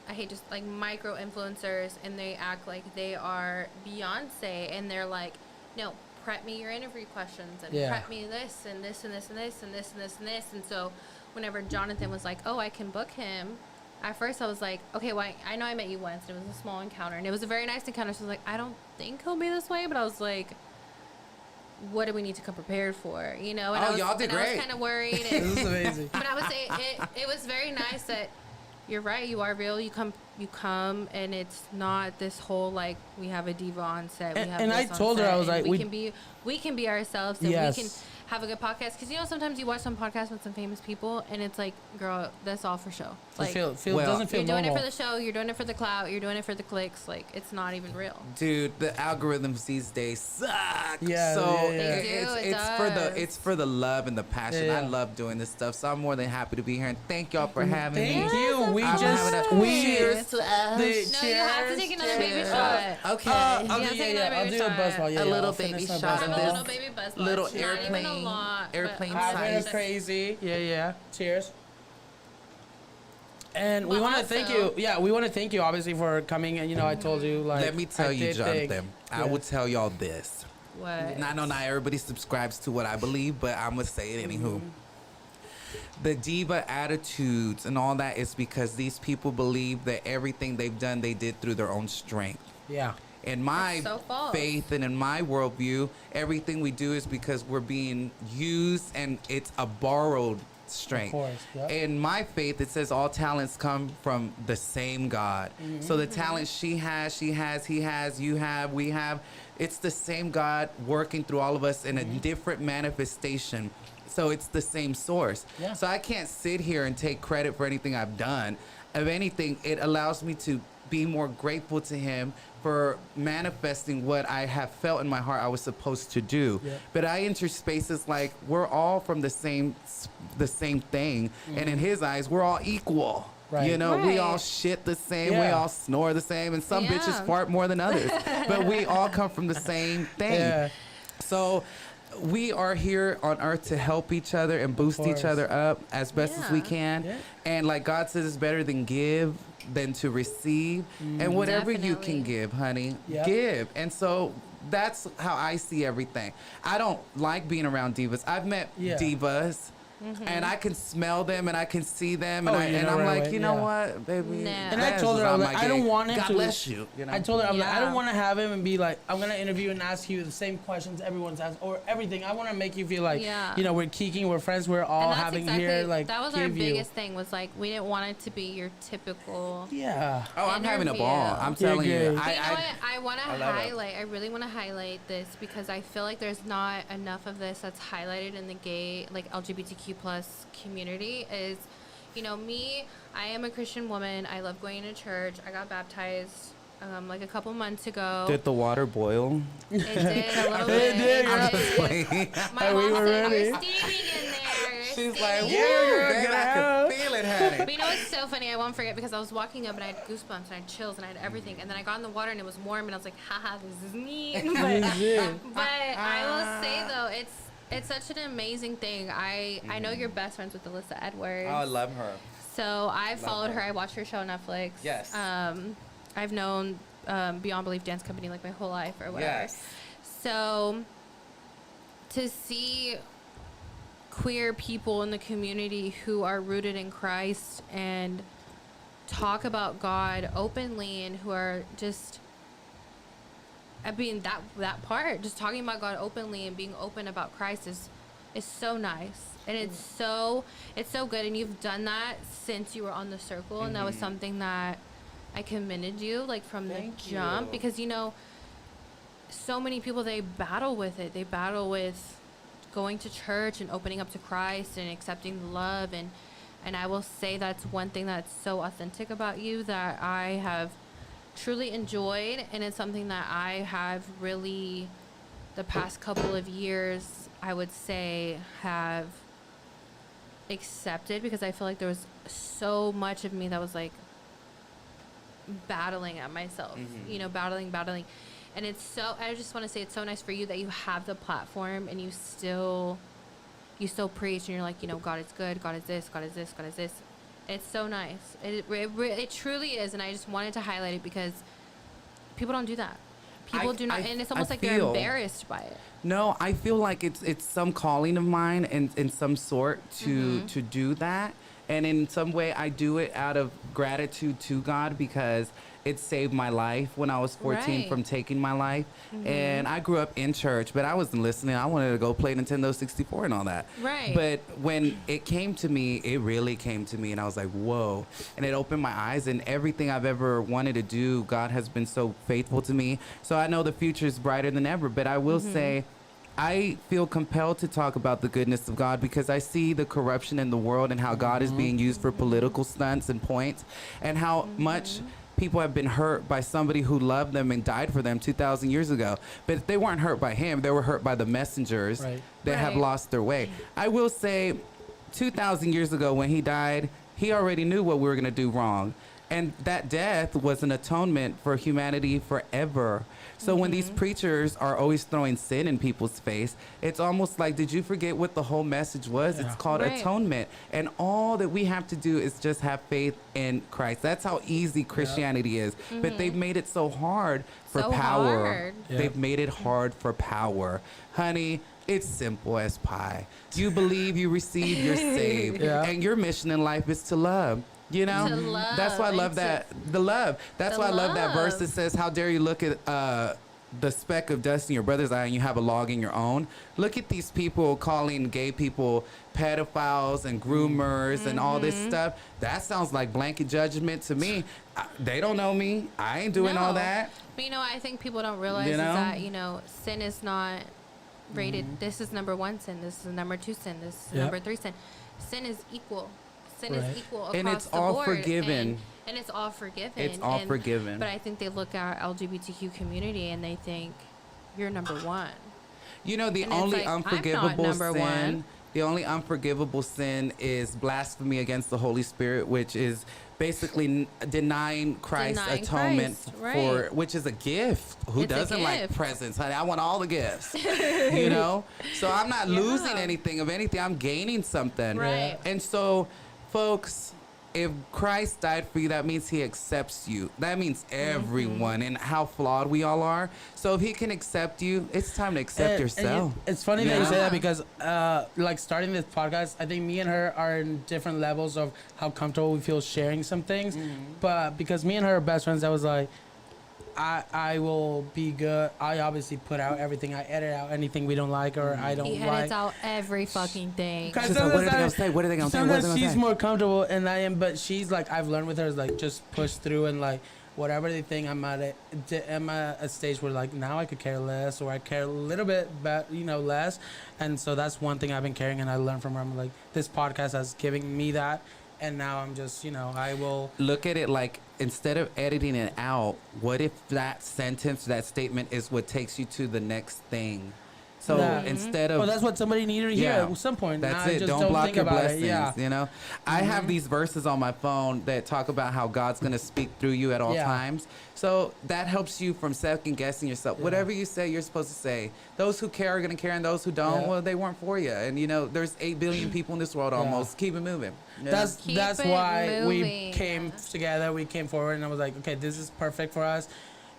S2: I hate just like micro influencers, and they act like they are Beyonce, and they're like, no, prep me your interview questions and prep me this and this and this and this and this and this and this. And so whenever Jonathan was like, oh, I can book him, at first I was like, okay, well, I know I met you once, and it was a small encounter, and it was a very nice encounter. So I was like, I don't think he'll be this way, but I was like, what do we need to come prepared for? You know? And
S3: y'all did great.
S2: I was kind of worried.
S1: This is amazing.
S2: But I would say it was very nice that you're right. You are real. You come, and it's not this whole like we have a diva on set.
S1: And I told her, I was like,
S2: we can be ourselves, and
S1: Yes.
S2: we can have a good podcast. Because, you know, sometimes you watch some podcasts with some famous people, and it's like, girl, that's all for show. Like,
S1: doesn't feel
S2: you're doing
S1: normal.
S2: it for the show. You're doing it for the clout. You're doing it for the clicks. Like, it's not even real.
S3: Dude, the algorithms these days suck.
S1: Yeah,
S3: so
S1: yeah.
S2: They do,
S3: it's for the love and the passion.
S1: Yeah.
S3: I love doing this stuff, so I'm more than happy to be here. And thank y'all for having me.
S1: Thank you. We
S3: I'm
S1: just
S3: having a-
S1: cheers
S3: to us.
S2: No, you have to take another baby shot.
S3: Okay.
S1: I'll do a buzz ball.
S3: A little baby shot of
S2: A
S3: this
S2: little baby buzz ball.
S3: little
S2: It's not even a
S3: airplane-
S2: lot, but
S3: airplane
S2: I'm
S3: size.
S1: That's crazy. Yeah. Cheers. And we
S2: But
S1: want to
S2: also-
S1: thank you. Yeah, we want to thank you obviously for coming. And you know, I told you like.
S3: Let me tell
S1: I
S3: you,
S1: did think-
S3: Jonathan. I will tell y'all this.
S2: What?
S3: I know not everybody subscribes to what I believe, but I'm gonna say it anywho. The diva attitudes and all that is because these people believe that everything they've done they did through their own strength.
S1: Yeah.
S3: In my
S2: That's so false.
S3: faith and in my worldview, everything we do is because we're being used and it's a borrowed strength.
S1: Of course, yep.
S3: In my faith, it says all talents come from the same God. So the talent she has, he has, you have, we have, it's the same God working through all of us in a different manifestation. So it's the same source.
S1: Yeah.
S3: So I can't sit here and take credit for anything I've done. If anything, it allows me to be more grateful to him for manifesting what I have felt in my heart I was supposed to do.
S1: Yeah.
S3: But I enter spaces like we're all from the same thing, and in his eyes, we're all equal.
S1: Right.
S3: You know, we
S2: Right.
S3: all shit the same, we
S1: Yeah.
S3: all snore the same, and some
S2: Yeah.
S3: bitches fart more than others. But we all come from the same thing.
S1: Yeah.
S3: So we are here on earth to help each other and boost each
S1: course.
S3: other up as best as we
S2: Yeah.
S3: can.
S1: Yeah.
S3: And like God says, it's better than give than to receive. And whatever you can
S2: Definitely.
S3: give, honey,
S1: Yep.
S3: give. And so that's how I see everything. I don't like being around divas. I've met
S1: Yeah.
S3: divas. And I can smell them and I can see them and,
S1: Oh, you know
S3: I'm
S1: right
S3: like,
S1: away,
S3: you know
S1: yeah.
S3: what, baby?
S2: No.
S1: And I
S3: that
S1: told
S3: is
S1: her, I
S3: on
S1: was like,
S3: my
S1: I don't
S3: gig.
S1: want him
S3: God
S1: to.
S3: bless you. You know?
S1: I told her, I'm like, I
S2: Yeah.
S1: don't want to have him and be like, I'm gonna interview and ask you the same questions everyone's asked or everything. I want to make you feel like,
S2: Yeah.
S1: you know, we're kicking, we're friends, we're all
S2: And that's
S1: having
S2: exactly,
S1: here like
S2: that was our
S1: give you.
S2: biggest thing, was like, we didn't want it to be your typical.
S1: Yeah.
S3: Oh, I'm having a
S2: interview.
S3: ball. I'm
S1: You're
S3: telling you.
S1: good.
S2: But you know what? I want to
S3: I love it.
S2: highlight. I really want to highlight this because I feel like there's not enough of this that's highlighted in the gay, like LGBTQ plus community. Is, you know, me. I am a Christian woman. I love going to church. I got baptized like a couple months ago.
S3: Did the water boil?
S2: It did a little
S1: It
S2: bit.
S1: did,
S2: It
S1: girl.
S2: did.
S3: Playing.
S2: My
S1: We
S2: mom
S1: were
S2: said,
S1: ready.
S2: "You're steaming in there." You're
S3: She's like,
S2: steaming."
S3: yeah,
S1: girl,
S3: babe,
S1: get
S3: I
S1: out.
S3: can feel it, honey.
S2: But you know what's so funny? I won't forget because I was walking up and I had goosebumps and I had chills and I had everything. And then I got in the water and it was warm and I was like, haha, this is neat.
S1: This is it.
S2: But I will say though, It's such an amazing thing. I know you're best friends with Alyssa Edwards.
S3: Oh, I love her.
S2: So I followed her. I watched her show on Netflix.
S3: Yes.
S2: I've known Beyond Belief Dance Company like my whole life or whatever.
S3: Yes.
S2: So to see queer people in the community who are rooted in Christ and talk about God openly and who are just, I mean, that part, just talking about God openly and being open about Christ is so nice. And it's so good. And you've done that since you were on the circle. And that was something that I commended you, like, from the jump. Because, you know, so many people, they battle with it. They battle with going to church and opening up to Christ and accepting the love. And I will say that's one thing that's so authentic about you that I have truly enjoyed. And it's something that I have really, the past couple of years, I would say, have accepted, because I feel like there was so much of me that was like battling at myself, you know, battling. And it's so, I just want to say it's so nice for you that you have the platform and you still preach and you're like, you know, God is good, God is this, God is this, God is this. It's so nice. It truly is. And I just wanted to highlight it because people don't do that. People do not, and it's almost like they're embarrassed by it.
S3: No, I feel like it's some calling of mine in some sort to do that. And in some way, I do it out of gratitude to God because it saved my life when I was 14 from taking my life. And I grew up in church, but I wasn't listening. I wanted to go play Nintendo 64 and all that.
S2: Right.
S3: But when it came to me, it really came to me. And I was like, whoa. And it opened my eyes. And everything I've ever wanted to do, God has been so faithful to me. So I know the future is brighter than ever. But I will say, I feel compelled to talk about the goodness of God because I see the corruption in the world and how God is being used for political stunts and points, and how much people have been hurt by somebody who loved them and died for them 2,000 years ago. But they weren't hurt by him. They were hurt by the messengers that have lost their way. I will say 2,000 years ago when he died, he already knew what we were going to do wrong. And that death was an atonement for humanity forever. So when these preachers are always throwing sin in people's face, it's almost like, did you forget what the whole message was? It's called atonement. And all that we have to do is just have faith in Christ. That's how easy Christianity is. But they've made it so hard for power. They've made it hard for power. Honey, it's simple as pie. You believe, you receive, you're saved. And your mission in life is to love. You know, that's why I love that. The love. That's why I love that verse that says, how dare you look at the speck of dust in your brother's eye and you have a log in your own. Look at these people calling gay people pedophiles and groomers and all this stuff. That sounds like blanket judgment to me. They don't know me. I ain't doing all that.
S2: But, you know, I think people don't realize is that, you know, sin is not rated. This is number 1 sin. This is number 2 sin. This is number 3 sin. Sin is equal. Sin is equal across
S3: and it's
S2: the
S3: all
S2: board.
S3: forgiven.
S2: And it's all forgiven.
S3: It's all forgiven.
S2: But I think they look at our LGBTQ community and they think you're number 1.
S3: You know, the
S2: And
S3: only
S2: it's like,
S3: unforgivable
S2: I'm not number
S3: sin.
S2: 1.
S3: The only unforgivable sin is blasphemy against the Holy Spirit, which is basically denying Christ's atonement for, which is a gift. Who doesn't like presents, honey? I want all the gifts. You know, so I'm not losing anything. Of anything, I'm gaining something.
S2: Right.
S3: And so, folks, if Christ died for you, that means he accepts you. That means everyone, and how flawed we all are. So if he can accept you, it's time to accept yourself.
S1: It's funny that you say that because, like, starting this podcast, I think me and her are in different levels of how comfortable we feel sharing some things. But because me and her are best friends, I was like, I will be good. I obviously put out everything. I edit out anything we don't like or I don't like.
S2: He edits out every fucking thing.
S3: She's like, what are they gonna say? What are they gonna say?
S1: Sometimes she's more comfortable and I am, but she's like, I've learned with her is like just push through and like whatever they think. I'm at a stage where like now I could care less or I care a little bit, but you know less. And so that's one thing I've been caring and I learned from her. I'm like, this podcast has given me that. And now I'm just, you know, I will
S3: look at it like instead of editing it out, what if that sentence, that statement is what takes you to the next thing? So
S1: Yeah.
S3: instead of
S1: Well, that's what somebody needed to hear at some point.
S3: That's
S1: Nah,
S3: it.
S1: just
S3: Don't block
S1: think
S3: your
S1: about
S3: blessings.
S1: It. Yeah.
S3: You know, I have these verses on my phone that talk about how God's gonna speak through you at all
S1: Yeah.
S3: times. So that helps you from second guessing yourself. Whatever you say, you're supposed to say. Those who care are gonna care, and those who don't,
S1: Yeah.
S3: well, they weren't for you. And you know, there's 8 billion people in this world almost. Keep it moving. You know?
S1: That's
S2: Keep
S1: that's
S2: it
S1: why we
S2: moving.
S1: came together. We came forward, and I was like, okay, this is perfect for us.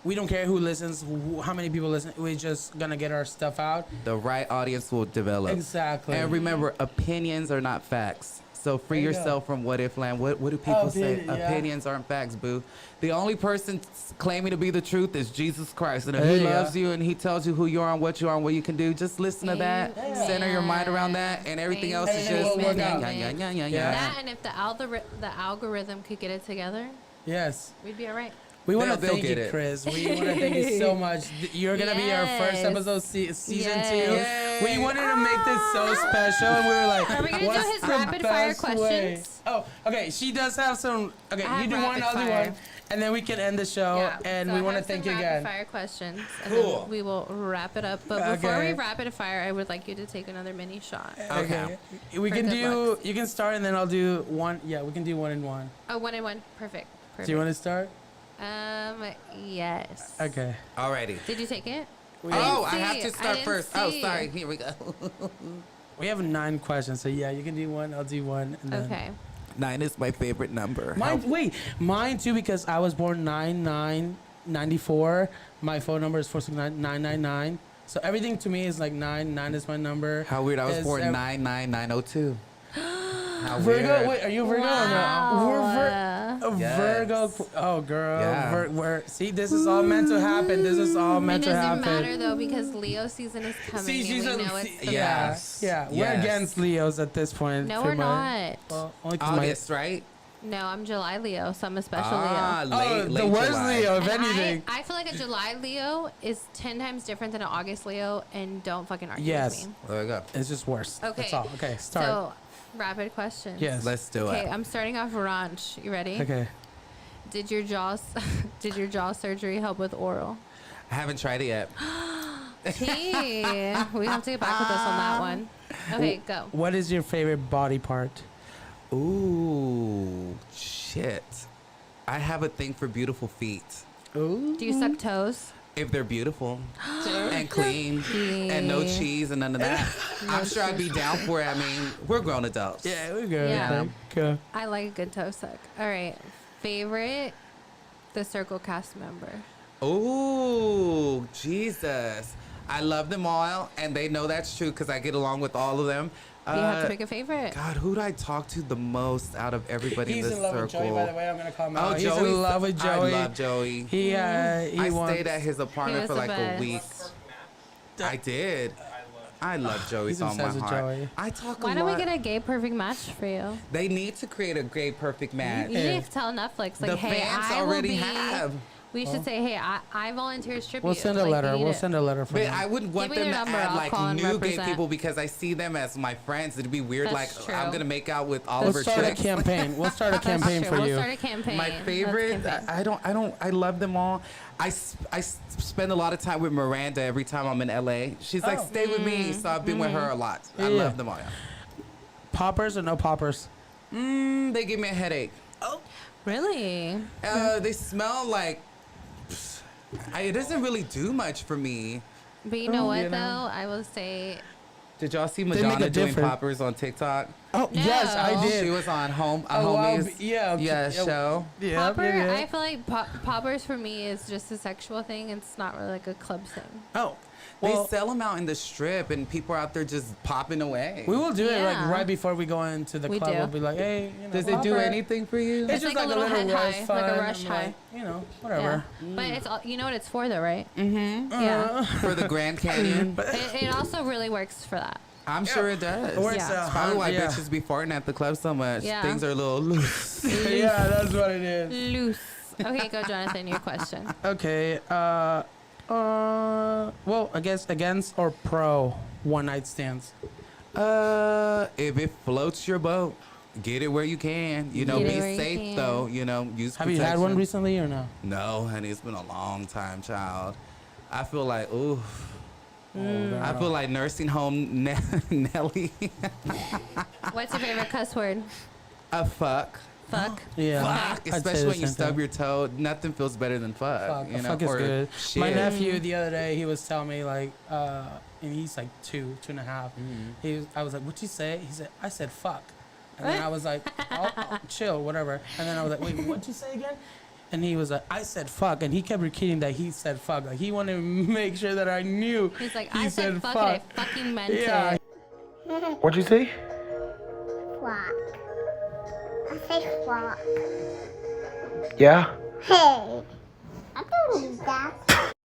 S1: We don't care who listens, how many people listen. We're just gonna get our stuff out.
S3: the right audience will develop.
S1: Exactly.
S3: And remember, opinions are not facts. So free
S1: There you
S3: yourself from what if land. What do people say?
S1: yeah.
S3: Opinions aren't facts, boo. The only person claiming to be the truth is Jesus Christ. And if
S1: There
S3: he
S1: you go.
S3: loves you and he tells you who you are and what you are and what you can do, just listen to that.
S2: Amen.
S3: Center your mind around that, and everything else is
S1: Everything
S3: just
S1: will work out.
S3: yeah.
S2: That, and if the algorithm could get it together,
S1: Yes.
S2: we'd be all right.
S1: We want to
S3: They'll
S1: thank
S3: get
S1: you,
S3: it.
S1: Chris. We want to thank you so much. You're gonna be our first
S2: Yes.
S1: episode, season
S2: Yes.
S1: 2. We wanted to make this so special, and we were like,
S2: Are we gonna do
S1: "What's
S2: his
S1: the
S2: rapid fire
S1: best
S2: questions?
S1: way?" Oh, okay. She does have some. Okay,
S2: I
S1: you
S2: have
S1: do one,
S2: rapid
S1: I'll do
S2: fire.
S1: one, and then we can end the show.
S2: Yeah,
S1: And
S2: so
S1: we
S2: I
S1: want to
S2: have
S1: thank
S2: some
S1: you
S2: rapid
S1: again.
S2: fire questions, and
S3: Cool.
S2: then we will wrap it up. But before we
S1: Okay.
S2: rapid fire, I would like you to take another mini shot.
S3: Okay.
S1: We
S2: For
S1: can
S2: good
S1: do.
S2: looks.
S1: You can start, and then I'll do one. Yeah, we can do one and one.
S2: Oh, 1 and 1. Perfect.
S1: Do you want to start?
S2: Yes.
S1: Okay.
S3: Alrighty.
S2: Did you take it?
S3: Oh, I
S2: see.
S3: have
S2: I
S3: to start
S2: didn't
S3: first. Oh,
S2: see.
S3: sorry. Here we go.
S1: We have 9 questions, so yeah, you can do one. I'll do one. And then
S2: Okay.
S3: 9 is my favorite number.
S1: Mine too, because I was born 9/9/94. My phone number is 469-999. So everything to me is like 9. 9 is my number.
S3: How weird. I was
S1: Is
S3: born
S1: ev-
S3: 99902. How
S1: Virgo.
S3: weird.
S1: Wait, are you a Virgo or
S2: Wow.
S1: no? We're
S3: Yes.
S1: Virgo. Oh, girl.
S3: Yeah.
S1: See, this is all meant to happen. This is all
S2: It
S1: meant to
S2: doesn't
S1: happen.
S2: matter though because Leo season is coming
S1: See,
S2: and
S1: she's
S2: we
S1: a-
S2: know
S1: see-
S2: it's the
S3: yeah.
S2: best.
S1: Yeah, we're
S3: Yes.
S1: against Leos at this point.
S2: No,
S1: for
S2: we're
S1: my-
S2: not.
S1: Well, only 'cause my-
S3: August, right?
S2: No, I'm July Leo, so I'm a special
S3: Ah,
S2: Leo.
S3: late,
S1: the
S3: late
S1: worst
S3: July.
S1: Leo, if
S2: And
S1: anything.
S2: I feel like a July Leo is 10 times different than an August Leo, and don't fucking argue
S1: Yes.
S2: with me.
S3: There we go.
S1: It's just worse.
S2: Okay.
S1: That's all. Okay, start.
S2: So, rapid questions.
S1: Yes.
S3: Let's do
S2: Okay,
S3: it.
S2: I'm starting off ranch. You ready?
S1: Okay.
S2: Did your jaw surgery help with oral?
S3: I haven't tried it yet.
S2: T. We have to get back with us on that one. Okay, go.
S1: What is your favorite body part?
S3: Ooh, shit. I have a thing for beautiful feet.
S1: Ooh.
S2: Do you suck toes?
S3: If they're beautiful and clean and no cheese and none of that, I'm sure I'd be down for it. I mean, we're grown adults.
S1: Yeah, we go.
S2: Yeah.
S1: Go.
S2: I like a good toe suck. All right. Favorite, the Circle cast member.
S3: Ooh, Jesus. I love them all, and they know that's true because I get along with all of them.
S2: You have to pick a favorite.
S3: God, who do I talk to the most out of everybody
S1: He's
S3: in this
S1: in love
S3: circle?
S1: with Joey, by the way. I'm gonna call him
S3: Oh,
S1: out. He's
S3: Joey.
S1: in love with Joey.
S3: I love Joey.
S1: He
S3: I
S1: wants.
S3: stayed at his apartment
S2: was
S3: for
S2: the
S3: like a
S2: best.
S3: week. I did. I love Joey
S1: He's
S3: with all my
S1: obsessed with
S3: heart.
S1: Joey.
S3: I talk
S2: Why
S3: a
S2: don't we
S3: lot.
S2: get a gay perfect match for you?
S3: They need to create a great perfect match.
S2: You need to tell Netflix, like,
S3: The
S2: hey,
S3: fans
S2: I will
S3: already
S2: be.
S3: have.
S2: We should say, hey, I volunteer as tribute.
S1: We'll send a
S2: Like,
S1: letter.
S2: you need
S1: We'll
S2: it.
S1: send a letter for
S3: But
S1: them.
S3: I wouldn't want
S2: Give me
S3: them
S2: your
S3: to
S2: number,
S3: add
S2: I'll
S3: like
S2: call and
S3: new gay
S2: represent.
S3: people because I see them as my friends. It'd be weird,
S2: That's
S3: like
S2: true.
S3: I'm gonna make out with all
S1: We'll
S3: of her
S1: start a
S3: chicks.
S1: campaign. We'll start a
S2: That's
S1: campaign
S2: true.
S1: for
S2: We'll
S1: you.
S2: start a campaign.
S3: My
S2: Let's
S3: favorite,
S2: campaign.
S3: I love them all. I spend a lot of time with Miranda every time I'm in LA. She's like,
S1: Oh.
S3: stay with me. So I've been with her a lot. I
S1: Yeah.
S3: love them all.
S1: Poppers or no poppers?
S3: They give me a headache.
S2: Really?
S3: They smell like, it doesn't really do much for me.
S2: But you know what,
S3: you know.
S2: though? I will say,
S3: Did y'all see
S1: make a
S3: Madonna doing
S1: difference.
S3: poppers on TikTok?
S1: Oh, yes, I
S2: No.
S1: did.
S3: She was on
S1: Oh, wow,
S3: Homies.
S1: yeah, okay.
S3: Yeah,
S1: Yeah.
S3: show.
S1: Yeah,
S2: popper,
S1: yeah, yeah.
S2: I feel like poppers for me is just a sexual thing. It's not really like a club thing.
S1: Oh,
S3: They
S1: well,
S3: sell them out in the strip, and people are out there just popping away.
S1: we will do it like
S2: Yeah.
S1: right before we go into the
S2: We
S1: club.
S2: do.
S1: We'll be like, hey, you know,
S3: Does it do
S1: popper.
S3: anything for you?
S1: It's
S2: It's
S1: just
S2: like a
S1: like a
S2: little
S1: little
S2: head
S1: rush,
S2: high,
S1: fun.
S2: like a rush
S1: I'm
S2: high.
S1: like, you know, whatever.
S2: Yeah. But it's all, you know what it's for, though, right?
S3: Mm-hmm.
S2: Yeah.
S3: For the Grand Canyon?
S2: It also really works for that.
S3: I'm sure it does.
S1: Or it's
S2: Yeah.
S1: a
S3: That's probably why
S1: yeah.
S3: bitches be farting at the club so much.
S2: Yeah.
S3: Things are a little loose.
S1: Yeah, that's what it is.
S2: Loose. Okay, go, Jonathan. Your question.
S1: Okay. Well, I guess against or pro one night stands.
S3: If it floats your boat, get it where you can. You know,
S2: Get it
S3: be
S2: where you
S3: safe
S2: can.
S3: though. You know, use
S1: Have you had one
S3: protection.
S1: recently or no?
S3: No, honey, it's been a long time, child. I feel like, ooh, I feel like nursing home Nelly.
S2: What's your favorite cuss word?
S3: A fuck.
S2: Fuck.
S1: Yeah.
S3: Fuck.
S1: I'd say
S3: Especially
S1: the
S3: when you
S1: same
S3: stub
S1: thing.
S3: your toe. Nothing feels better than fuck.
S1: Fuck,
S3: You know?
S1: fuck is
S3: or
S1: good.
S3: shit.
S1: My nephew the other day, he was telling me like, and he's like 2.5. I was like, "What'd you say?" He said, "I said fuck," and then I was like, "Oh, chill, whatever." And then I was like, "Wait, what'd you say again?" And he was like, "I said fuck," and he kept repeating that he said fuck. Like he wanted to make sure that I knew.
S2: He's like,
S1: he
S2: I said fuck, and I fucking meant
S1: Yeah.
S2: it.
S5: What'd you say?
S6: Flock. I say flock.
S5: Yeah?
S6: Hey, I don't need that.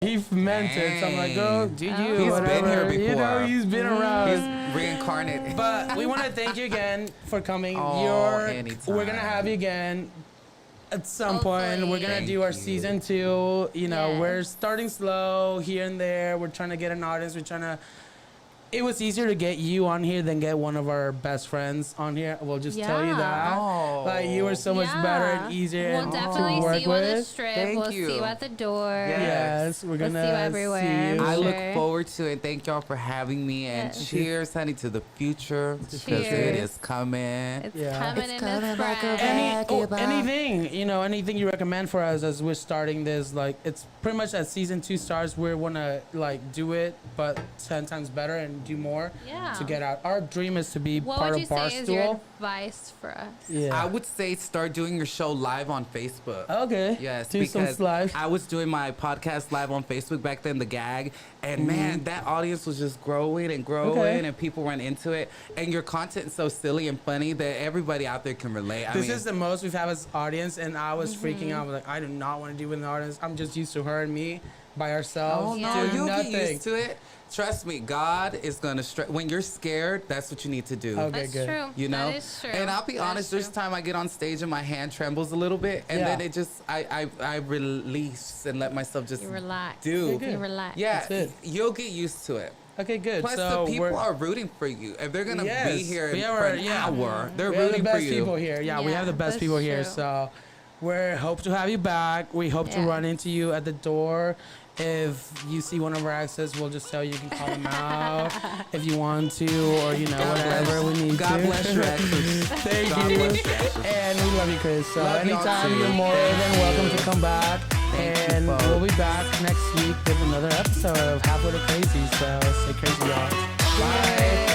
S1: He meant it. So I'm like, "Go, do you?"
S3: He's been
S1: whatever.
S3: here
S1: You know,
S3: before.
S1: he's been around.
S3: He's reincarnated.
S1: But we want to thank you again for coming.
S3: Oh, anytime.
S1: We're gonna have you again at some point. We're gonna
S3: Thank
S1: do our
S3: you.
S1: season 2. You know,
S2: Yes.
S1: we're starting slow here and there. We're trying to get an audience. We're trying to. It was easier to get you on here than get one of our best friends on here. We'll just tell you
S2: Yeah.
S1: that.
S3: Oh.
S1: Like you were so much better and easier
S2: We'll
S1: and
S2: definitely
S1: to work
S2: see you on the
S1: with.
S2: strip.
S3: Thank
S2: we'll
S3: you.
S2: see you at the door.
S1: Yes, we're
S2: We'll
S1: gonna
S2: see you everywhere.
S1: see you.
S3: I
S2: Sure.
S3: look forward to it. Thank y'all for having me. And
S2: Yes.
S3: cheers, honey, to the future. Because it
S2: Cheers.
S3: is coming.
S2: It's
S1: Yeah.
S2: coming
S3: It's
S2: in
S3: coming
S2: its
S3: like a
S2: breath.
S1: Anything, anything you recommend for us as we're starting this, like it's pretty much as season 2 starts, we want to like do it, but 10 times better and do more
S2: Yeah.
S1: to get out. Our dream is to be
S2: What
S1: part
S2: would
S1: of
S2: you say is your
S1: Barstool.
S2: advice for us?
S1: Yeah.
S3: I would say start doing your show live on Facebook.
S1: Okay.
S3: Yes,
S1: Do some
S3: because
S1: live.
S3: I was doing my podcast live on Facebook back then, The Gag, and man, that audience was just growing and growing,
S1: Okay.
S3: and people went into it. And your content is so silly and funny that everybody out there can relate.
S1: This is the most we've had as audience, and I was freaking out. I was like, I do not want to do with an audience. I'm just used to her and me by ourselves.
S3: Oh no,
S2: Yeah.
S3: you'll
S1: nothing.
S3: get used to it. Trust me, God is gonna when you're scared, that's what you need to do.
S1: Okay,
S2: That's
S1: good.
S2: true.
S3: You know,
S2: That is true.
S3: and I'll be
S2: That
S3: honest.
S2: is
S3: There's
S2: true.
S3: time I get on stage and my hand trembles a little bit, and
S1: Yeah.
S3: then it just I release and let myself just
S2: You relax.
S3: do.
S1: Okay, good.
S2: You relax.
S3: Yeah,
S1: That's it.
S3: you'll get used to it.
S1: Okay, good.
S3: Plus,
S1: so
S3: the people
S1: we're,
S3: are rooting for you. If they're gonna
S1: Yes,
S3: be here
S1: we
S3: for
S1: are-
S3: an
S1: yeah.
S3: hour, they're
S1: we have the
S3: rooting
S1: best
S3: for you.
S1: people here. Yeah, we have the
S2: Yeah,
S1: best
S2: that's
S1: people here.
S2: true.
S1: So we hope to have you back. We hope to
S2: Yeah.
S1: run into you at the door. If you see one of our exes, we'll just tell you you can call them out if you want to, or whatever we need
S3: God
S1: to.
S3: bless your exes.
S1: Thank
S3: God
S1: you.
S3: bless your exes.
S1: And we love you, Chris. So
S3: Love y'all
S1: anytime
S3: too.
S1: you're more than welcome to come back.
S3: Thank you,
S1: And
S3: folks.
S1: we'll be back next week with another episode of Halfway to Crazy. So stay crazy, y'all. Bye.